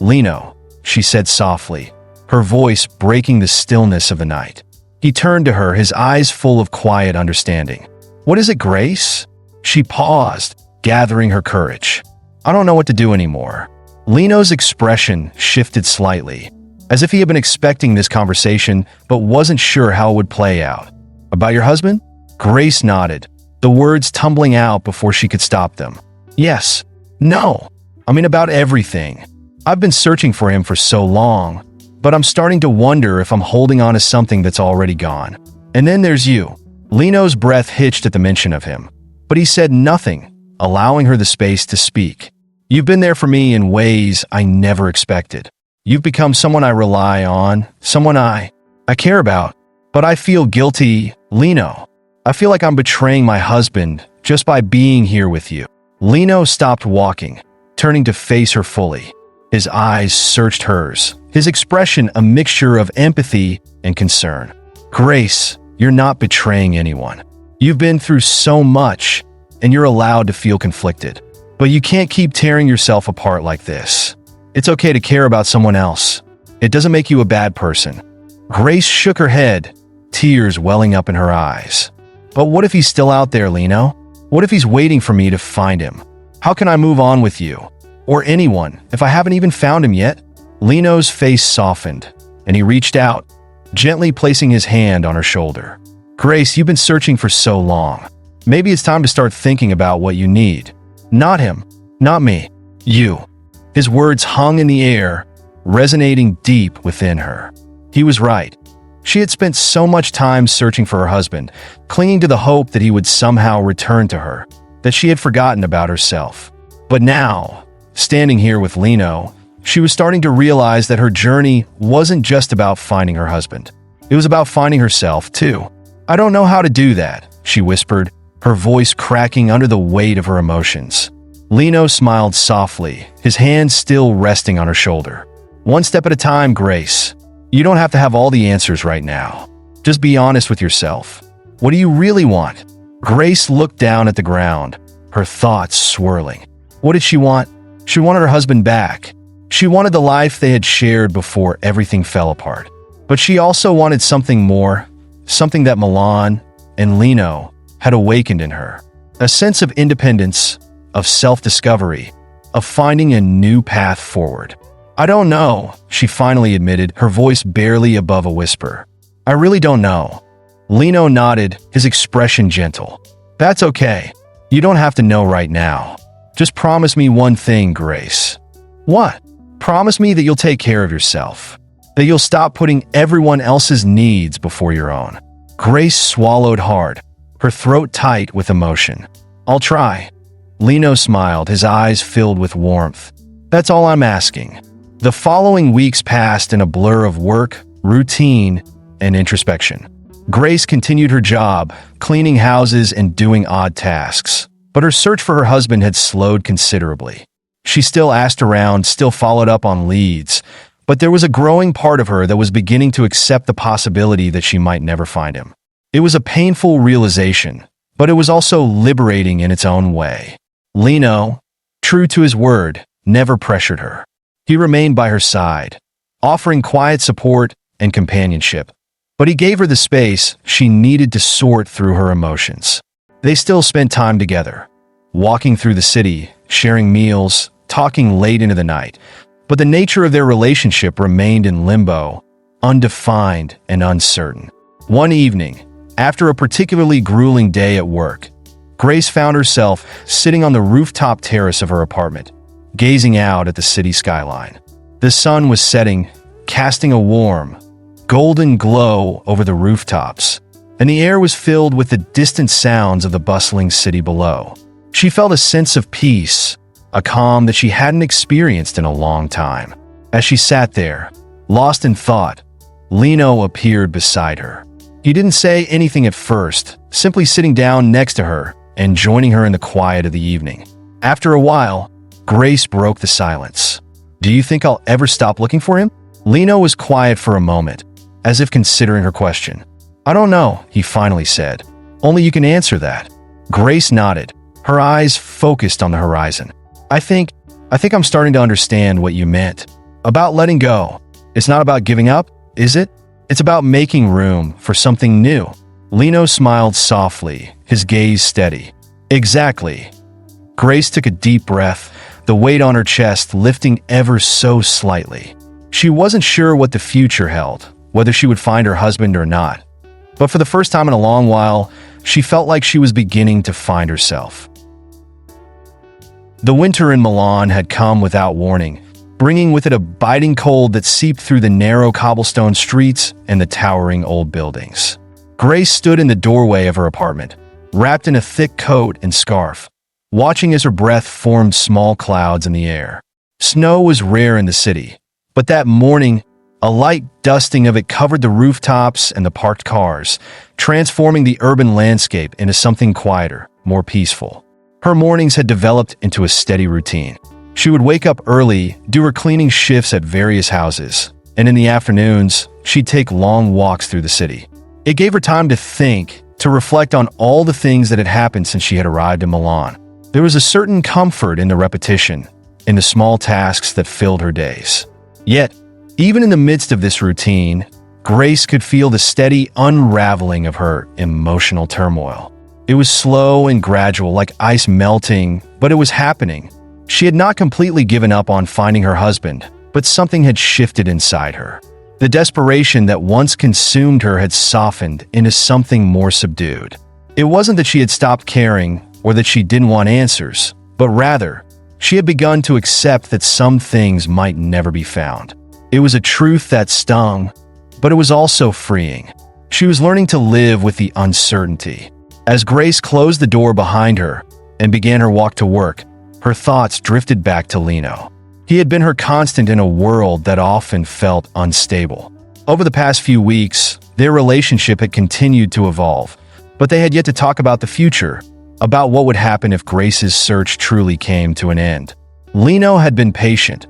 "Lino," she said softly, her voice breaking the stillness of the night. He turned to her, his eyes full of quiet understanding. "What is it, Grace?" She paused, gathering her courage. "I don't know what to do anymore." Lino's expression shifted slightly, as if he had been expecting this conversation but wasn't sure how it would play out. "About your husband?" Grace nodded, the words tumbling out before she could stop them. "Yes. No. I mean about everything. I've been searching for him for so long, but I'm starting to wonder if I'm holding on to something that's already gone. And then there's you." Lino's breath hitched at the mention of him, but he said nothing, allowing her the space to speak. "You've been there for me in ways I never expected. You've become someone I rely on, someone I care about, but I feel guilty, Lino. I feel like I'm betraying my husband just by being here with you." Lino stopped walking, turning to face her fully. His eyes searched hers, his expression a mixture of empathy and concern. "Grace, you're not betraying anyone. You've been through so much, and you're allowed to feel conflicted. But you can't keep tearing yourself apart like this. It's okay to care about someone else. It doesn't make you a bad person." Grace shook her head, tears welling up in her eyes. But what if he's still out there, Lino? What if he's waiting for me to find him? How can I move on with you? Or anyone, if I haven't even found him yet? Lino's face softened, and he reached out, gently placing his hand on her shoulder. Grace, you've been searching for so long. Maybe it's time to start thinking about what you need. Not him, not me, you. His words hung in the air, resonating deep within her. He was right. She had spent so much time searching for her husband, clinging to the hope that he would somehow return to her, that she had forgotten about herself. But now, standing here with Lino, she was starting to realize that her journey wasn't just about finding her husband. It was about finding herself, too. I don't know how to do that, she whispered, her voice cracking under the weight of her emotions. Lino smiled softly, his hand still resting on her shoulder. One step at a time, Grace. You don't have to have all the answers right now. Just be honest with yourself. What do you really want? Grace looked down at the ground, her thoughts swirling. What did she want? She wanted her husband back. She wanted the life they had shared before everything fell apart. But she also wanted something more, something that Milan and Lino had awakened in her. A sense of independence, of self-discovery, of finding a new path forward. I don't know, she finally admitted, her voice barely above a whisper. I really don't know. Lino nodded, his expression gentle. That's okay. You don't have to know right now. Just promise me one thing, Grace. What? Promise me that you'll take care of yourself. That you'll stop putting everyone else's needs before your own. Grace swallowed hard, her throat tight with emotion. I'll try. Lino smiled, his eyes filled with warmth. That's all I'm asking. The following weeks passed in a blur of work, routine, and introspection. Grace continued her job, cleaning houses and doing odd tasks. But her search for her husband had slowed considerably. She still asked around, still followed up on leads, but there was a growing part of her that was beginning to accept the possibility that she might never find him. It was a painful realization, but it was also liberating in its own way. Lino, true to his word, never pressured her. He remained by her side, offering quiet support and companionship, but he gave her the space she needed to sort through her emotions. They still spent time together, walking through the city, sharing meals, talking late into the night, but the nature of their relationship remained in limbo, undefined and uncertain. One evening, after a particularly grueling day at work, Grace found herself sitting on the rooftop terrace of her apartment, gazing out at the city skyline. The sun was setting, casting a warm, golden glow over the rooftops, and the air was filled with the distant sounds of the bustling city below. She felt a sense of peace, a calm that she hadn't experienced in a long time. As she sat there, lost in thought, Lino appeared beside her. He didn't say anything at first, simply sitting down next to her and joining her in the quiet of the evening. After a while, Grace broke the silence. Do you think I'll ever stop looking for him? Lino was quiet for a moment, as if considering her question. I don't know, he finally said. Only you can answer that. Grace nodded, her eyes focused on the horizon. I think I'm starting to understand what you meant. About letting go. It's not about giving up, is it? It's about making room for something new. Lino smiled softly, his gaze steady. Exactly. Grace took a deep breath, the weight on her chest lifting ever so slightly. She wasn't sure what the future held, whether she would find her husband or not. But for the first time in a long while, she felt like she was beginning to find herself. The winter in Milan had come without warning, bringing with it a biting cold that seeped through the narrow cobblestone streets and the towering old buildings. Grace stood in the doorway of her apartment, wrapped in a thick coat and scarf, watching as her breath formed small clouds in the air. Snow was rare in the city, but that morning, a light dusting of it covered the rooftops and the parked cars, transforming the urban landscape into something quieter, more peaceful. Her mornings had developed into a steady routine. She would wake up early, do her cleaning shifts at various houses, and in the afternoons, she'd take long walks through the city. It gave her time to think, to reflect on all the things that had happened since she had arrived in Milan. There was a certain comfort in the repetition, in the small tasks that filled her days. Yet, even in the midst of this routine, Grace could feel the steady unraveling of her emotional turmoil. It was slow and gradual, like ice melting, but it was happening. She had not completely given up on finding her husband, but something had shifted inside her. The desperation that once consumed her had softened into something more subdued. It wasn't that she had stopped caring or that she didn't want answers, but rather, she had begun to accept that some things might never be found. It was a truth that stung, but it was also freeing. She was learning to live with the uncertainty. As Grace closed the door behind her and began her walk to work, her thoughts drifted back to Lino. He had been her constant in a world that often felt unstable. Over the past few weeks, their relationship had continued to evolve, but they had yet to talk about the future, about what would happen if Grace's search truly came to an end. Lino had been patient,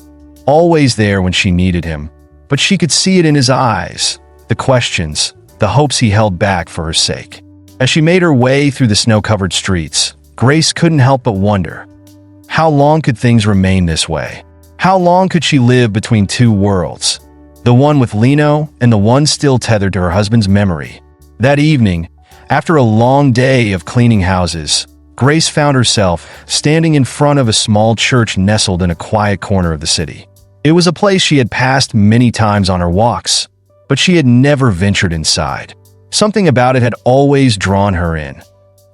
always there when she needed him, but she could see it in his eyes, the questions, the hopes he held back for her sake. As she made her way through the snow-covered streets, Grace couldn't help but wonder, how long could things remain this way? How long could she live between two worlds? The one with Lino and the one still tethered to her husband's memory. That evening, after a long day of cleaning houses, Grace found herself standing in front of a small church nestled in a quiet corner of the city. It was a place she had passed many times on her walks, but she had never ventured inside. Something about it had always drawn her in.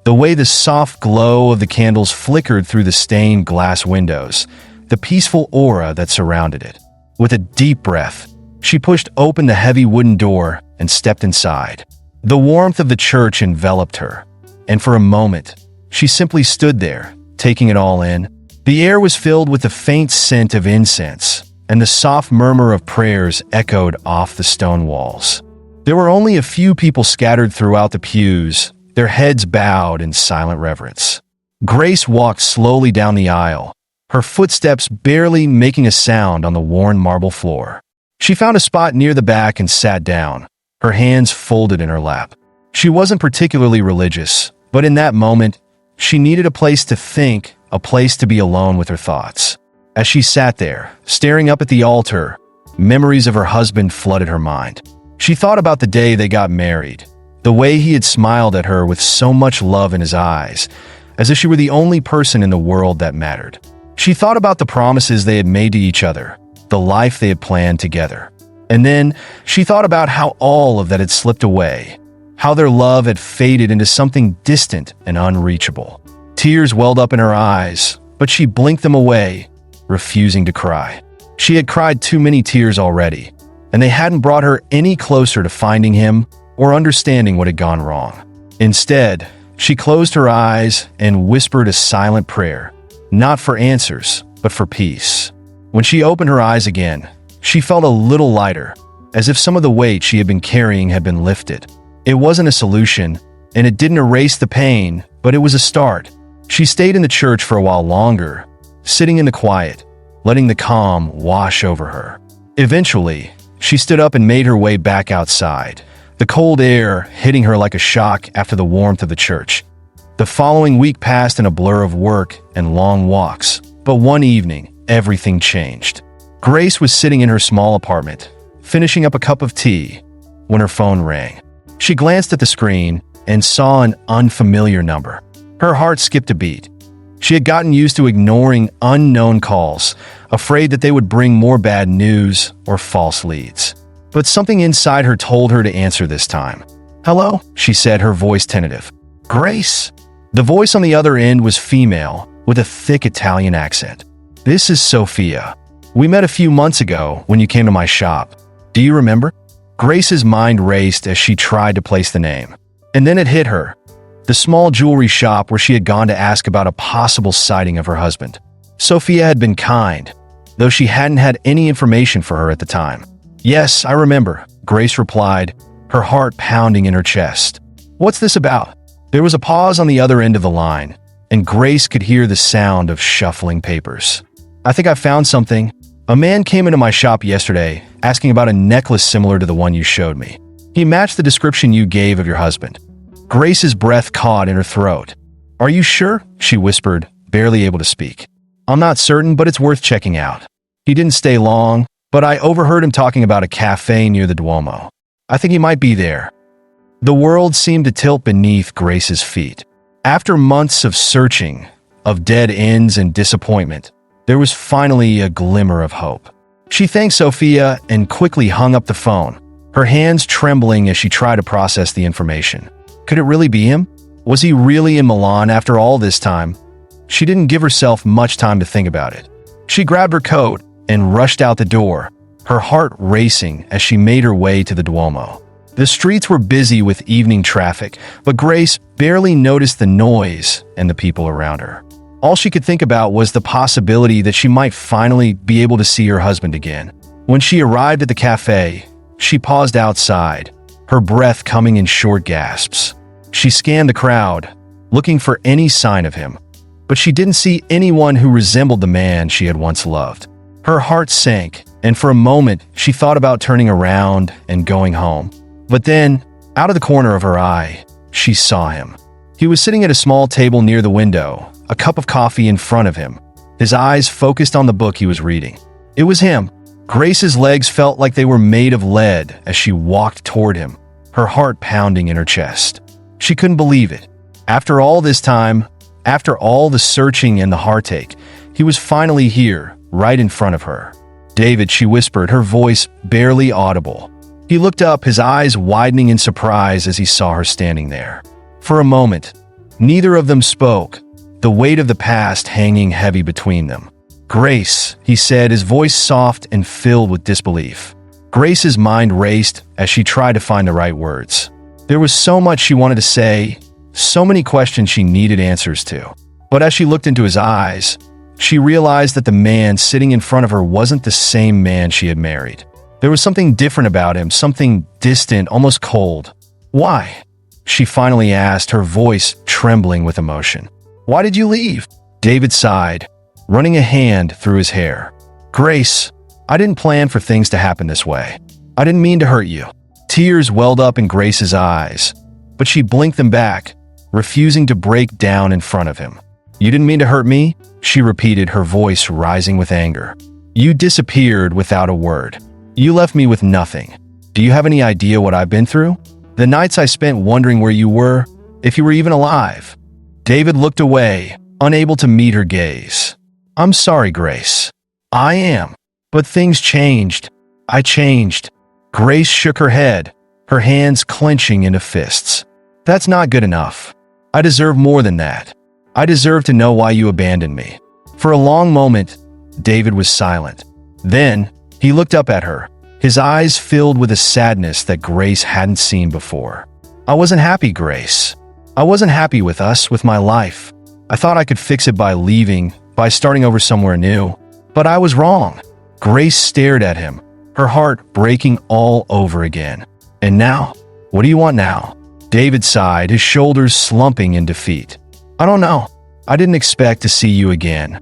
The way the soft glow of the candles flickered through the stained glass windows, the peaceful aura that surrounded it. With a deep breath, she pushed open the heavy wooden door and stepped inside. The warmth of the church enveloped her, and for a moment, she simply stood there, taking it all in. The air was filled with the faint scent of incense, and the soft murmur of prayers echoed off the stone walls. There were only a few people scattered throughout the pews, their heads bowed in silent reverence. Grace walked slowly down the aisle, her footsteps barely making a sound on the worn marble floor. She found a spot near the back and sat down, her hands folded in her lap. She wasn't particularly religious, but in that moment, she needed a place to think, a place to be alone with her thoughts. As she sat there, staring up at the altar, memories of her husband flooded her mind. She thought about the day they got married, the way he had smiled at her with so much love in his eyes, as if she were the only person in the world that mattered. She thought about the promises they had made to each other, the life they had planned together. And then she thought about how all of that had slipped away, how their love had faded into something distant and unreachable. Tears welled up in her eyes, but she blinked them away, refusing to cry. She had cried too many tears already, and they hadn't brought her any closer to finding him or understanding what had gone wrong. Instead, she closed her eyes and whispered a silent prayer, not for answers, but for peace. When she opened her eyes again, she felt a little lighter, as if some of the weight she had been carrying had been lifted. It wasn't a solution, and it didn't erase the pain, but it was a start. She stayed in the church for a while longer, sitting in the quiet, letting the calm wash over her. Eventually, she stood up and made her way back outside, the cold air hitting her like a shock after the warmth of the church. The following week passed in a blur of work and long walks, but one evening, everything changed. Grace was sitting in her small apartment, finishing up a cup of tea, when her phone rang. She glanced at the screen and saw an unfamiliar number. Her heart skipped a beat. She had gotten used to ignoring unknown calls, afraid that they would bring more bad news or false leads. But something inside her told her to answer this time. "Hello?" she said, her voice tentative. "Grace?" The voice on the other end was female, with a thick Italian accent. "This is Sophia. We met a few months ago when you came to my shop. Do you remember?" Grace's mind raced as she tried to place the name. And then it hit her. The small jewelry shop where she had gone to ask about a possible sighting of her husband. Sophia had been kind, though she hadn't had any information for her at the time. "Yes, I remember," Grace replied, her heart pounding in her chest. "What's this about?" There was a pause on the other end of the line, and Grace could hear the sound of shuffling papers. "I think I found something. A man came into my shop yesterday, asking about a necklace similar to the one you showed me. He matched the description you gave of your husband." Grace's breath caught in her throat. "Are you sure?" she whispered, barely able to speak. "I'm not certain, but it's worth checking out. He didn't stay long, but I overheard him talking about a cafe near the Duomo. I think he might be there." The world seemed to tilt beneath Grace's feet. After months of searching, of dead ends and disappointment, there was finally a glimmer of hope. She thanked Sophia and quickly hung up the phone, her hands trembling as she tried to process the information. Could it really be him? Was he really in Milan after all this time? She didn't give herself much time to think about it. She grabbed her coat and rushed out the door, her heart racing as she made her way to the Duomo. The streets were busy with evening traffic, but Grace barely noticed the noise and the people around her. All she could think about was the possibility that she might finally be able to see her husband again. When she arrived at the cafe, she paused outside, her breath coming in short gasps. She scanned the crowd, looking for any sign of him, but she didn't see anyone who resembled the man she had once loved. Her heart sank, and for a moment, she thought about turning around and going home. But then, out of the corner of her eye, she saw him. He was sitting at a small table near the window, a cup of coffee in front of him, his eyes focused on the book he was reading. It was him. Grace's legs felt like they were made of lead as she walked toward him, her heart pounding in her chest. She couldn't believe it. After all this time, after all the searching and the heartache, he was finally here, right in front of her. "David," she whispered, her voice barely audible. He looked up, his eyes widening in surprise as he saw her standing there. For a moment, neither of them spoke, the weight of the past hanging heavy between them. "Grace," he said, his voice soft and filled with disbelief. Grace's mind raced as she tried to find the right words. There was so much she wanted to say, so many questions she needed answers to. But as she looked into his eyes, she realized that the man sitting in front of her wasn't the same man she had married. There was something different about him, something distant, almost cold. "Why?" she finally asked, her voice trembling with emotion. "Why did you leave?" David sighed, running a hand through his hair. "Grace, I didn't plan for things to happen this way. I didn't mean to hurt you." Tears welled up in Grace's eyes, but she blinked them back, refusing to break down in front of him. "You didn't mean to hurt me?" she repeated, her voice rising with anger. "You disappeared without a word. You left me with nothing. Do you have any idea what I've been through? The nights I spent wondering where you were, if you were even alive." David looked away, unable to meet her gaze. "I'm sorry, Grace. I am. But things changed. I changed." Grace shook her head, her hands clenching into fists. "That's not good enough. I deserve more than that. I deserve to know why you abandoned me." For a long moment, David was silent. Then, he looked up at her, his eyes filled with a sadness that Grace hadn't seen before. "I wasn't happy, Grace. I wasn't happy with us, with my life. I thought I could fix it by leaving, by starting over somewhere new. But I was wrong." Grace stared at him, her heart breaking all over again. "And now? What do you want now?" David sighed, his shoulders slumping in defeat. "I don't know. I didn't expect to see you again."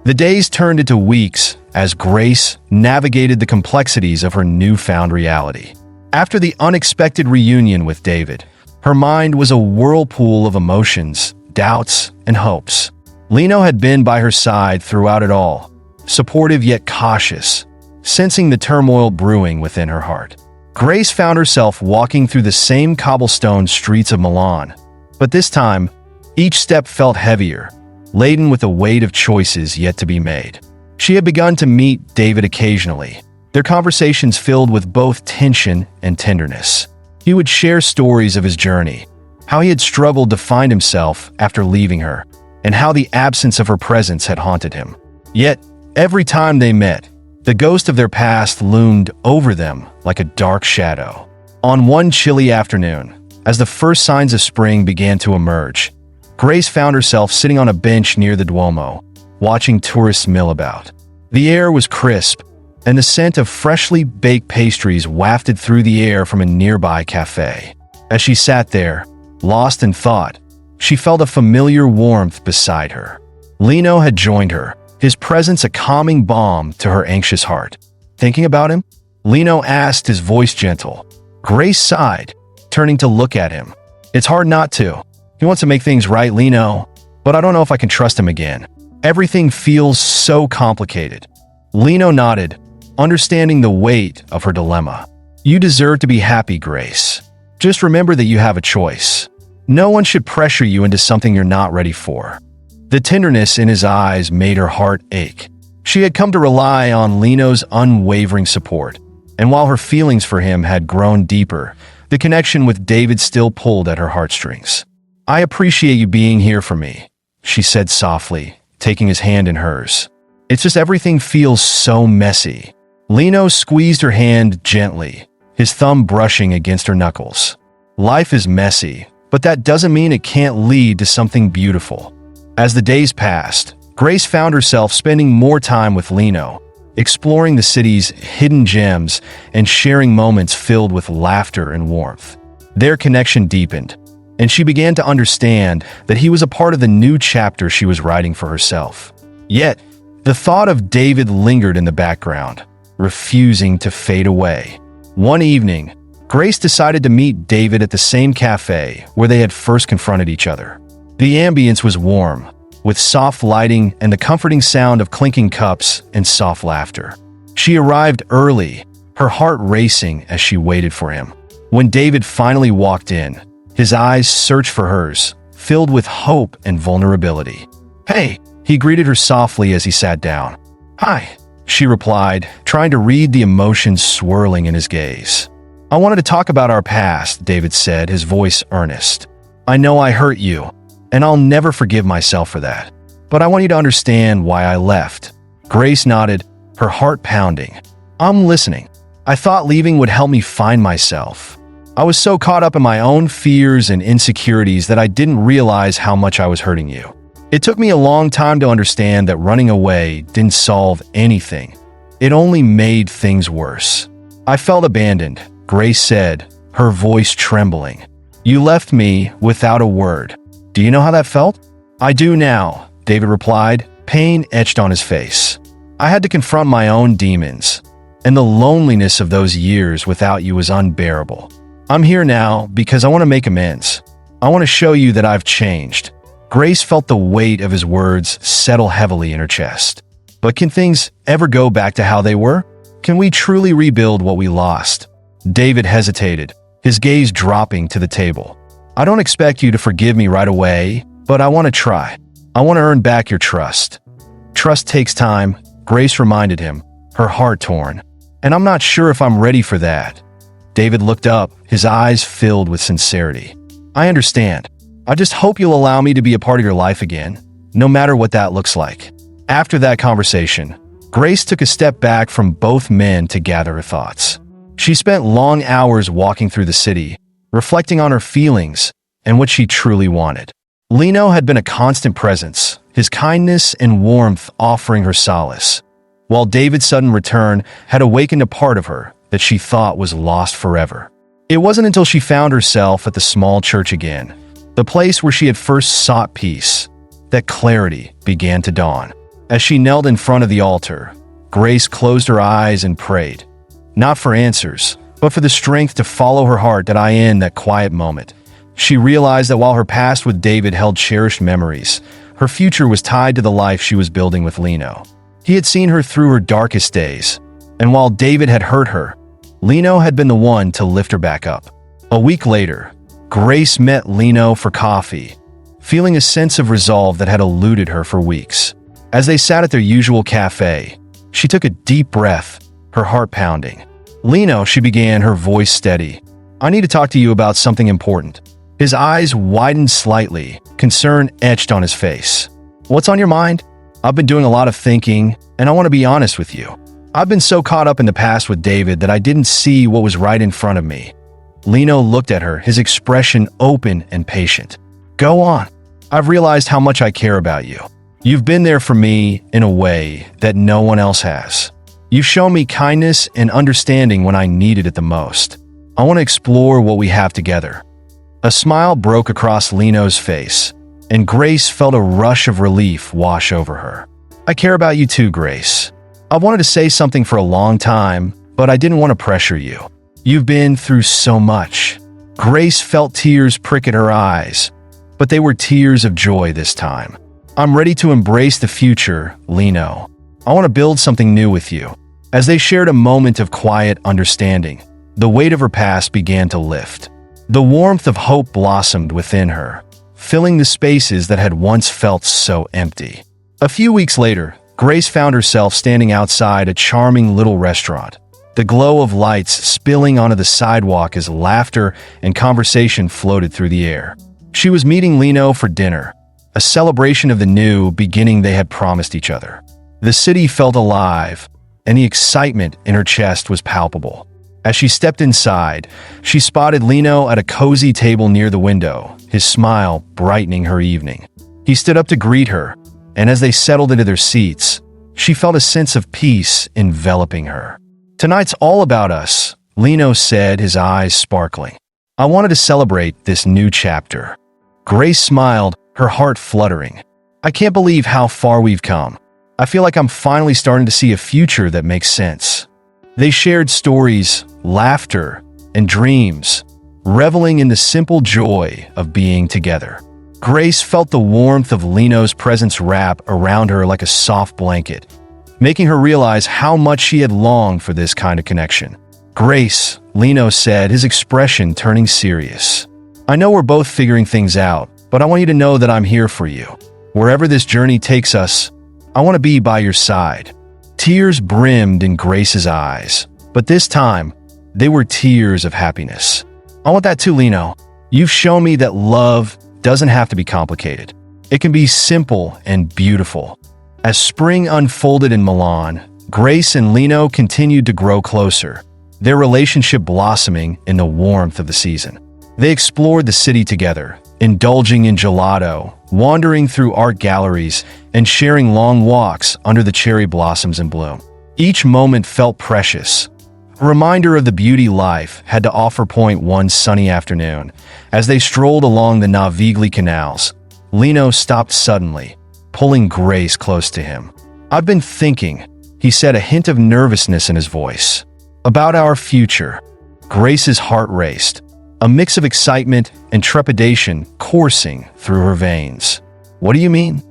The days turned into weeks as Grace navigated the complexities of her newfound reality. After the unexpected reunion with David, her mind was a whirlpool of emotions, doubts, and hopes. Lino had been by her side throughout it all, supportive yet cautious, sensing the turmoil brewing within her heart. Grace found herself walking through the same cobblestone streets of Milan, but this time, each step felt heavier, laden with the weight of choices yet to be made. She had begun to meet David occasionally, their conversations filled with both tension and tenderness. He would share stories of his journey, how he had struggled to find himself after leaving her, and how the absence of her presence had haunted him. Yet, every time they met, the ghost of their past loomed over them like a dark shadow. On one chilly afternoon, as the first signs of spring began to emerge, Grace found herself sitting on a bench near the Duomo, watching tourists mill about. The air was crisp, and the scent of freshly baked pastries wafted through the air from a nearby cafe. As she sat there, lost in thought, she felt a familiar warmth beside her. Leno had joined her, his presence a calming balm to her anxious heart. "Thinking about him?" Leno asked, his voice gentle. Grace sighed, turning to look at him. "It's hard not to. He wants to make things right, Leno, but I don't know if I can trust him again. Everything feels so complicated." Leno nodded, understanding the weight of her dilemma. You deserve to be happy, Grace. Just remember that you have a choice. No one should pressure you into something you're not ready for." The tenderness in his eyes made her heart ache. She had come to rely on Leno's unwavering support, and while her feelings for him had grown deeper, the connection with David still pulled at her heartstrings. "I appreciate you being here for me," she said softly, taking his hand in hers. "It's just everything feels so messy." Lino squeezed her hand gently, his thumb brushing against her knuckles. "Life is messy, but that doesn't mean it can't lead to something beautiful." As the days passed, Grace found herself spending more time with Lino, exploring the city's hidden gems and sharing moments filled with laughter and warmth. Their connection deepened, and she began to understand that he was a part of the new chapter she was writing for herself. Yet, the thought of David lingered in the background, refusing to fade away. One evening, Grace decided to meet David at the same cafe where they had first confronted each other. The ambience was warm, with soft lighting and the comforting sound of clinking cups and soft laughter. She arrived early, her heart racing as she waited for him. When David finally walked in, his eyes searched for hers, filled with hope and vulnerability. "Hey," he greeted her softly as he sat down. "Hi," she replied, trying to read the emotions swirling in his gaze. "I wanted to talk about our past," David said, his voice earnest. "I know I hurt you, and I'll never forgive myself for that. But I want you to understand why I left." Grace nodded, her heart pounding. "I'm listening. I thought leaving would help me find myself. I was so caught up in my own fears and insecurities that I didn't realize how much I was hurting you. It took me a long time to understand that running away didn't solve anything. It only made things worse. I felt abandoned," Grace said, her voice trembling. "You left me without a word. Do you know how that felt?" "I do now," David replied, pain etched on his face. "I had to confront my own demons, and the loneliness of those years without you was unbearable. I'm here now because I want to make amends. I want to show you that I've changed." Grace felt the weight of his words settle heavily in her chest. But can things ever go back to how they were? Can we truly rebuild what we lost? David hesitated, his gaze dropping to the table. "I don't expect you to forgive me right away, but I want to try. I want to earn back your trust." "Trust takes time," Grace reminded him, her heart torn. "And I'm not sure if I'm ready for that." David looked up, his eyes filled with sincerity. "I understand. I just hope you'll allow me to be a part of your life again, no matter what that looks like." After that conversation, Grace took a step back from both men to gather her thoughts. She spent long hours walking through the city, reflecting on her feelings and what she truly wanted. Lino had been a constant presence, his kindness and warmth offering her solace, while David's sudden return had awakened a part of her that she thought was lost forever. It wasn't until she found herself at the small church again, the place where she had first sought peace, that clarity began to dawn. As she knelt in front of the altar, Grace closed her eyes and prayed, not for answers, but for the strength to follow her heart in that quiet moment. She realized that while her past with David held cherished memories, her future was tied to the life she was building with Lino. He had seen her through her darkest days, and while David had hurt her, Lino had been the one to lift her back up. A week later, Grace met Lino for coffee, feeling a sense of resolve that had eluded her for weeks. As they sat at their usual cafe, she took a deep breath, her heart pounding. "Lino," she began, her voice steady, "I need to talk to you about something important." His eyes widened slightly, concern etched on his face. "What's on your mind?" "I've been doing a lot of thinking, and I want to be honest with you. I've been so caught up in the past with David that I didn't see what was right in front of me." Lino looked at her, his expression open and patient. "Go on. I've realized how much I care about you. You've been there for me in a way that no one else has. You've shown me kindness and understanding when I needed it the most. I want to explore what we have together." A smile broke across Lino's face, and Grace felt a rush of relief wash over her. "I care about you too, Grace. I've wanted to say something for a long time, but I didn't want to pressure you. You've been through so much." Grace felt tears prick at her eyes, but they were tears of joy this time. "I'm ready to embrace the future, Lino. I want to build something new with you." As they shared a moment of quiet understanding, The weight of her past began to lift. The warmth of hope blossomed within her, filling the spaces that had once felt so empty. A few weeks later, Grace found herself standing outside a charming little restaurant, the glow of lights spilling onto the sidewalk as laughter and conversation floated through the air. She was meeting Lino for dinner, a celebration of the new beginning they had promised each other. The city felt alive, and the excitement in her chest was palpable. As she stepped inside, she spotted Lino at a cozy table near the window, his smile brightening her evening. He stood up to greet her, and as they settled into their seats, she felt a sense of peace enveloping her. "Tonight's all about us," Lino said, his eyes sparkling. "I wanted to celebrate this new chapter." Grace smiled, her heart fluttering. "I can't believe how far we've come. I feel like I'm finally starting to see a future that makes sense." They shared stories, laughter, and dreams, reveling in the simple joy of being together. Grace felt the warmth of Lino's presence wrap around her like a soft blanket, making her realize how much she had longed for this kind of connection. "Grace," Lino said, his expression turning serious. "I know we're both figuring things out, but I want you to know that I'm here for you. Wherever this journey takes us, I want to be by your side." Tears brimmed in Grace's eyes, but this time, they were tears of happiness. "I want that too, Lino. You've shown me that love doesn't have to be complicated. It can be simple and beautiful." As spring unfolded in Milan, Grace and Lino continued to grow closer, their relationship blossoming in the warmth of the season. They explored the city together, indulging in gelato, wandering through art galleries, and sharing long walks under the cherry blossoms in bloom. Each moment felt precious, a reminder of the beauty life had to offer. One sunny afternoon, as they strolled along the Navigli canals, Lino stopped suddenly, pulling Grace close to him. "I've been thinking," he said, a hint of nervousness in his voice, "about our future." Grace's heart raced, a mix of excitement and trepidation coursing through her veins. "What do you mean?"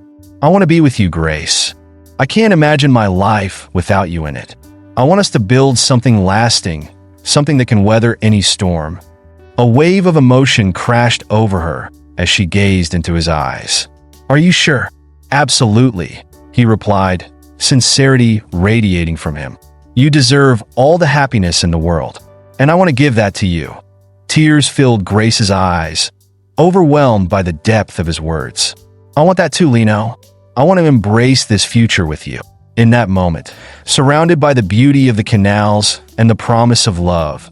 "I want to be with you, Grace. I can't imagine my life without you in it. I want us to build something lasting, something that can weather any storm." A wave of emotion crashed over her as she gazed into his eyes. "Are you sure?" "Absolutely," he replied, sincerity radiating from him. "You deserve all the happiness in the world, and I want to give that to you." Tears filled Grace's eyes, overwhelmed by the depth of his words. "I want that too, Lino. I want to embrace this future with you." In that moment, surrounded by the beauty of the canals and the promise of love,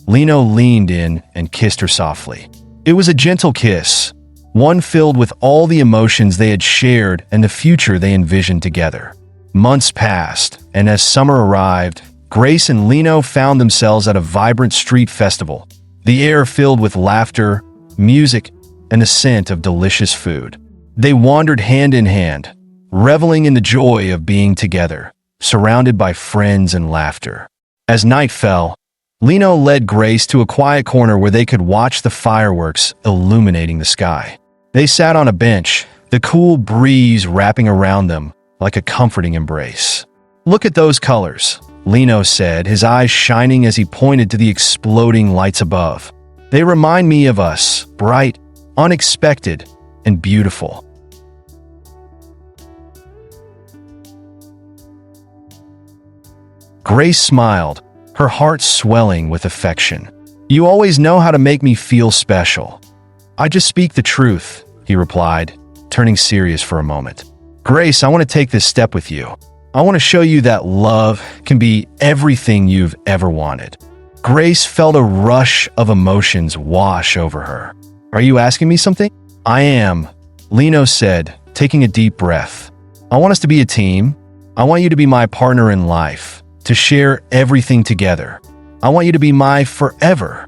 Lino leaned in and kissed her softly. It was a gentle kiss, one filled with all the emotions they had shared and the future they envisioned together. Months passed, and as summer arrived, Grace and Lino found themselves at a vibrant street festival, the air filled with laughter, music, and the scent of delicious food. They wandered hand in hand, reveling in the joy of being together, surrounded by friends and laughter. As night fell, Lino led Grace to a quiet corner where they could watch the fireworks illuminating the sky. They sat on a bench, the cool breeze wrapping around them like a comforting embrace. "Look at those colors," Lino said, his eyes shining as he pointed to the exploding lights above. "They remind me of us, bright, unexpected, and beautiful." Grace smiled, her heart swelling with affection. "You always know how to make me feel special." "I just speak the truth," he replied, turning serious for a moment. "Grace, I want to take this step with you. I want to show you that love can be everything you've ever wanted." Grace felt a rush of emotions wash over her. "Are you asking me something?" "I am," Lino said, taking a deep breath. "I want us to be a team. I want you to be my partner in life, to share everything together. I want you to be my forever."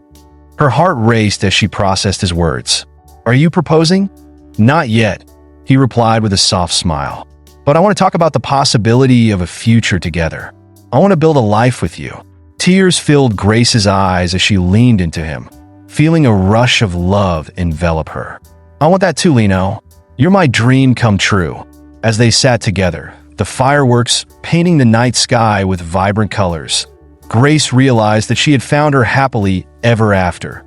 Her heart raced as she processed his words. "Are you proposing?" "Not yet," he replied with a soft smile. "But I want to talk about the possibility of a future together. I want to build a life with you." Tears filled Grace's eyes as she leaned into him, feeling a rush of love envelop her. "I want that too, Lino. You're my dream come true." As they sat together, the fireworks painting the night sky with vibrant colors, Grace realized that she had found her happily ever after,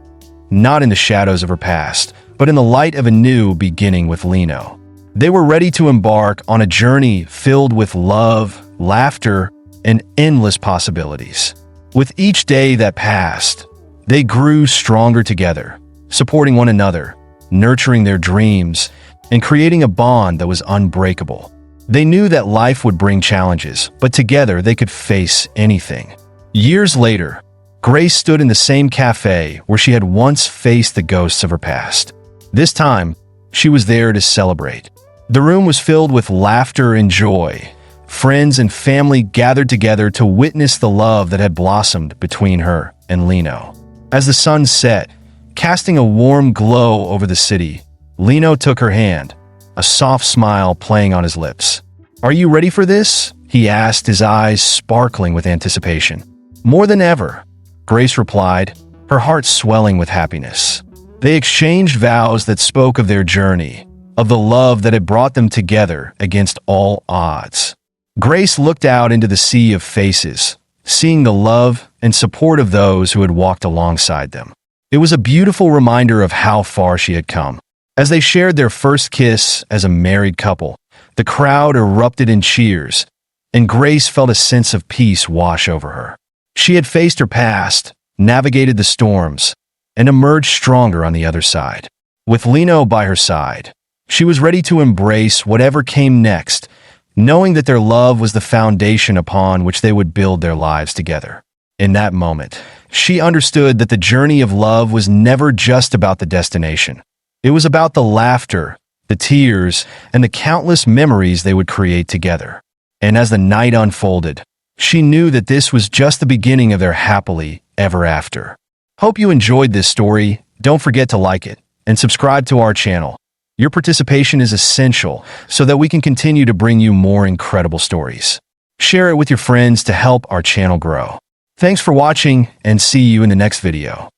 not in the shadows of her past, but in the light of a new beginning with Lino. They were ready to embark on a journey filled with love, laughter, and endless possibilities. With each day that passed, they grew stronger together, supporting one another, nurturing their dreams, and creating a bond that was unbreakable. They knew that life would bring challenges, but together they could face anything. Years later, Grace stood in the same cafe where she had once faced the ghosts of her past. This time, she was there to celebrate. The room was filled with laughter and joy. Friends and family gathered together to witness the love that had blossomed between her and Lino. As the sun set, casting a warm glow over the city, Lino took her hand, a soft smile playing on his lips. "Are you ready for this?" he asked, his eyes sparkling with anticipation. "More than ever," Grace replied, her heart swelling with happiness. They exchanged vows that spoke of their journey, of the love that had brought them together against all odds. Grace looked out into the sea of faces, seeing the love and support of those who had walked alongside them. It was a beautiful reminder of how far she had come. As they shared their first kiss as a married couple, the crowd erupted in cheers, and Grace felt a sense of peace wash over her. She had faced her past, navigated the storms, and emerged stronger on the other side. With Lino by her side, she was ready to embrace whatever came next, knowing that their love was the foundation upon which they would build their lives together. In that moment, she understood that the journey of love was never just about the destination. It was about the laughter, the tears, and the countless memories they would create together. And as the night unfolded, she knew that this was just the beginning of their happily ever after. Hope you enjoyed this story. Don't forget to like it and subscribe to our channel. Your participation is essential so that we can continue to bring you more incredible stories. Share it with your friends to help our channel grow. Thanks for watching, and see you in the next video.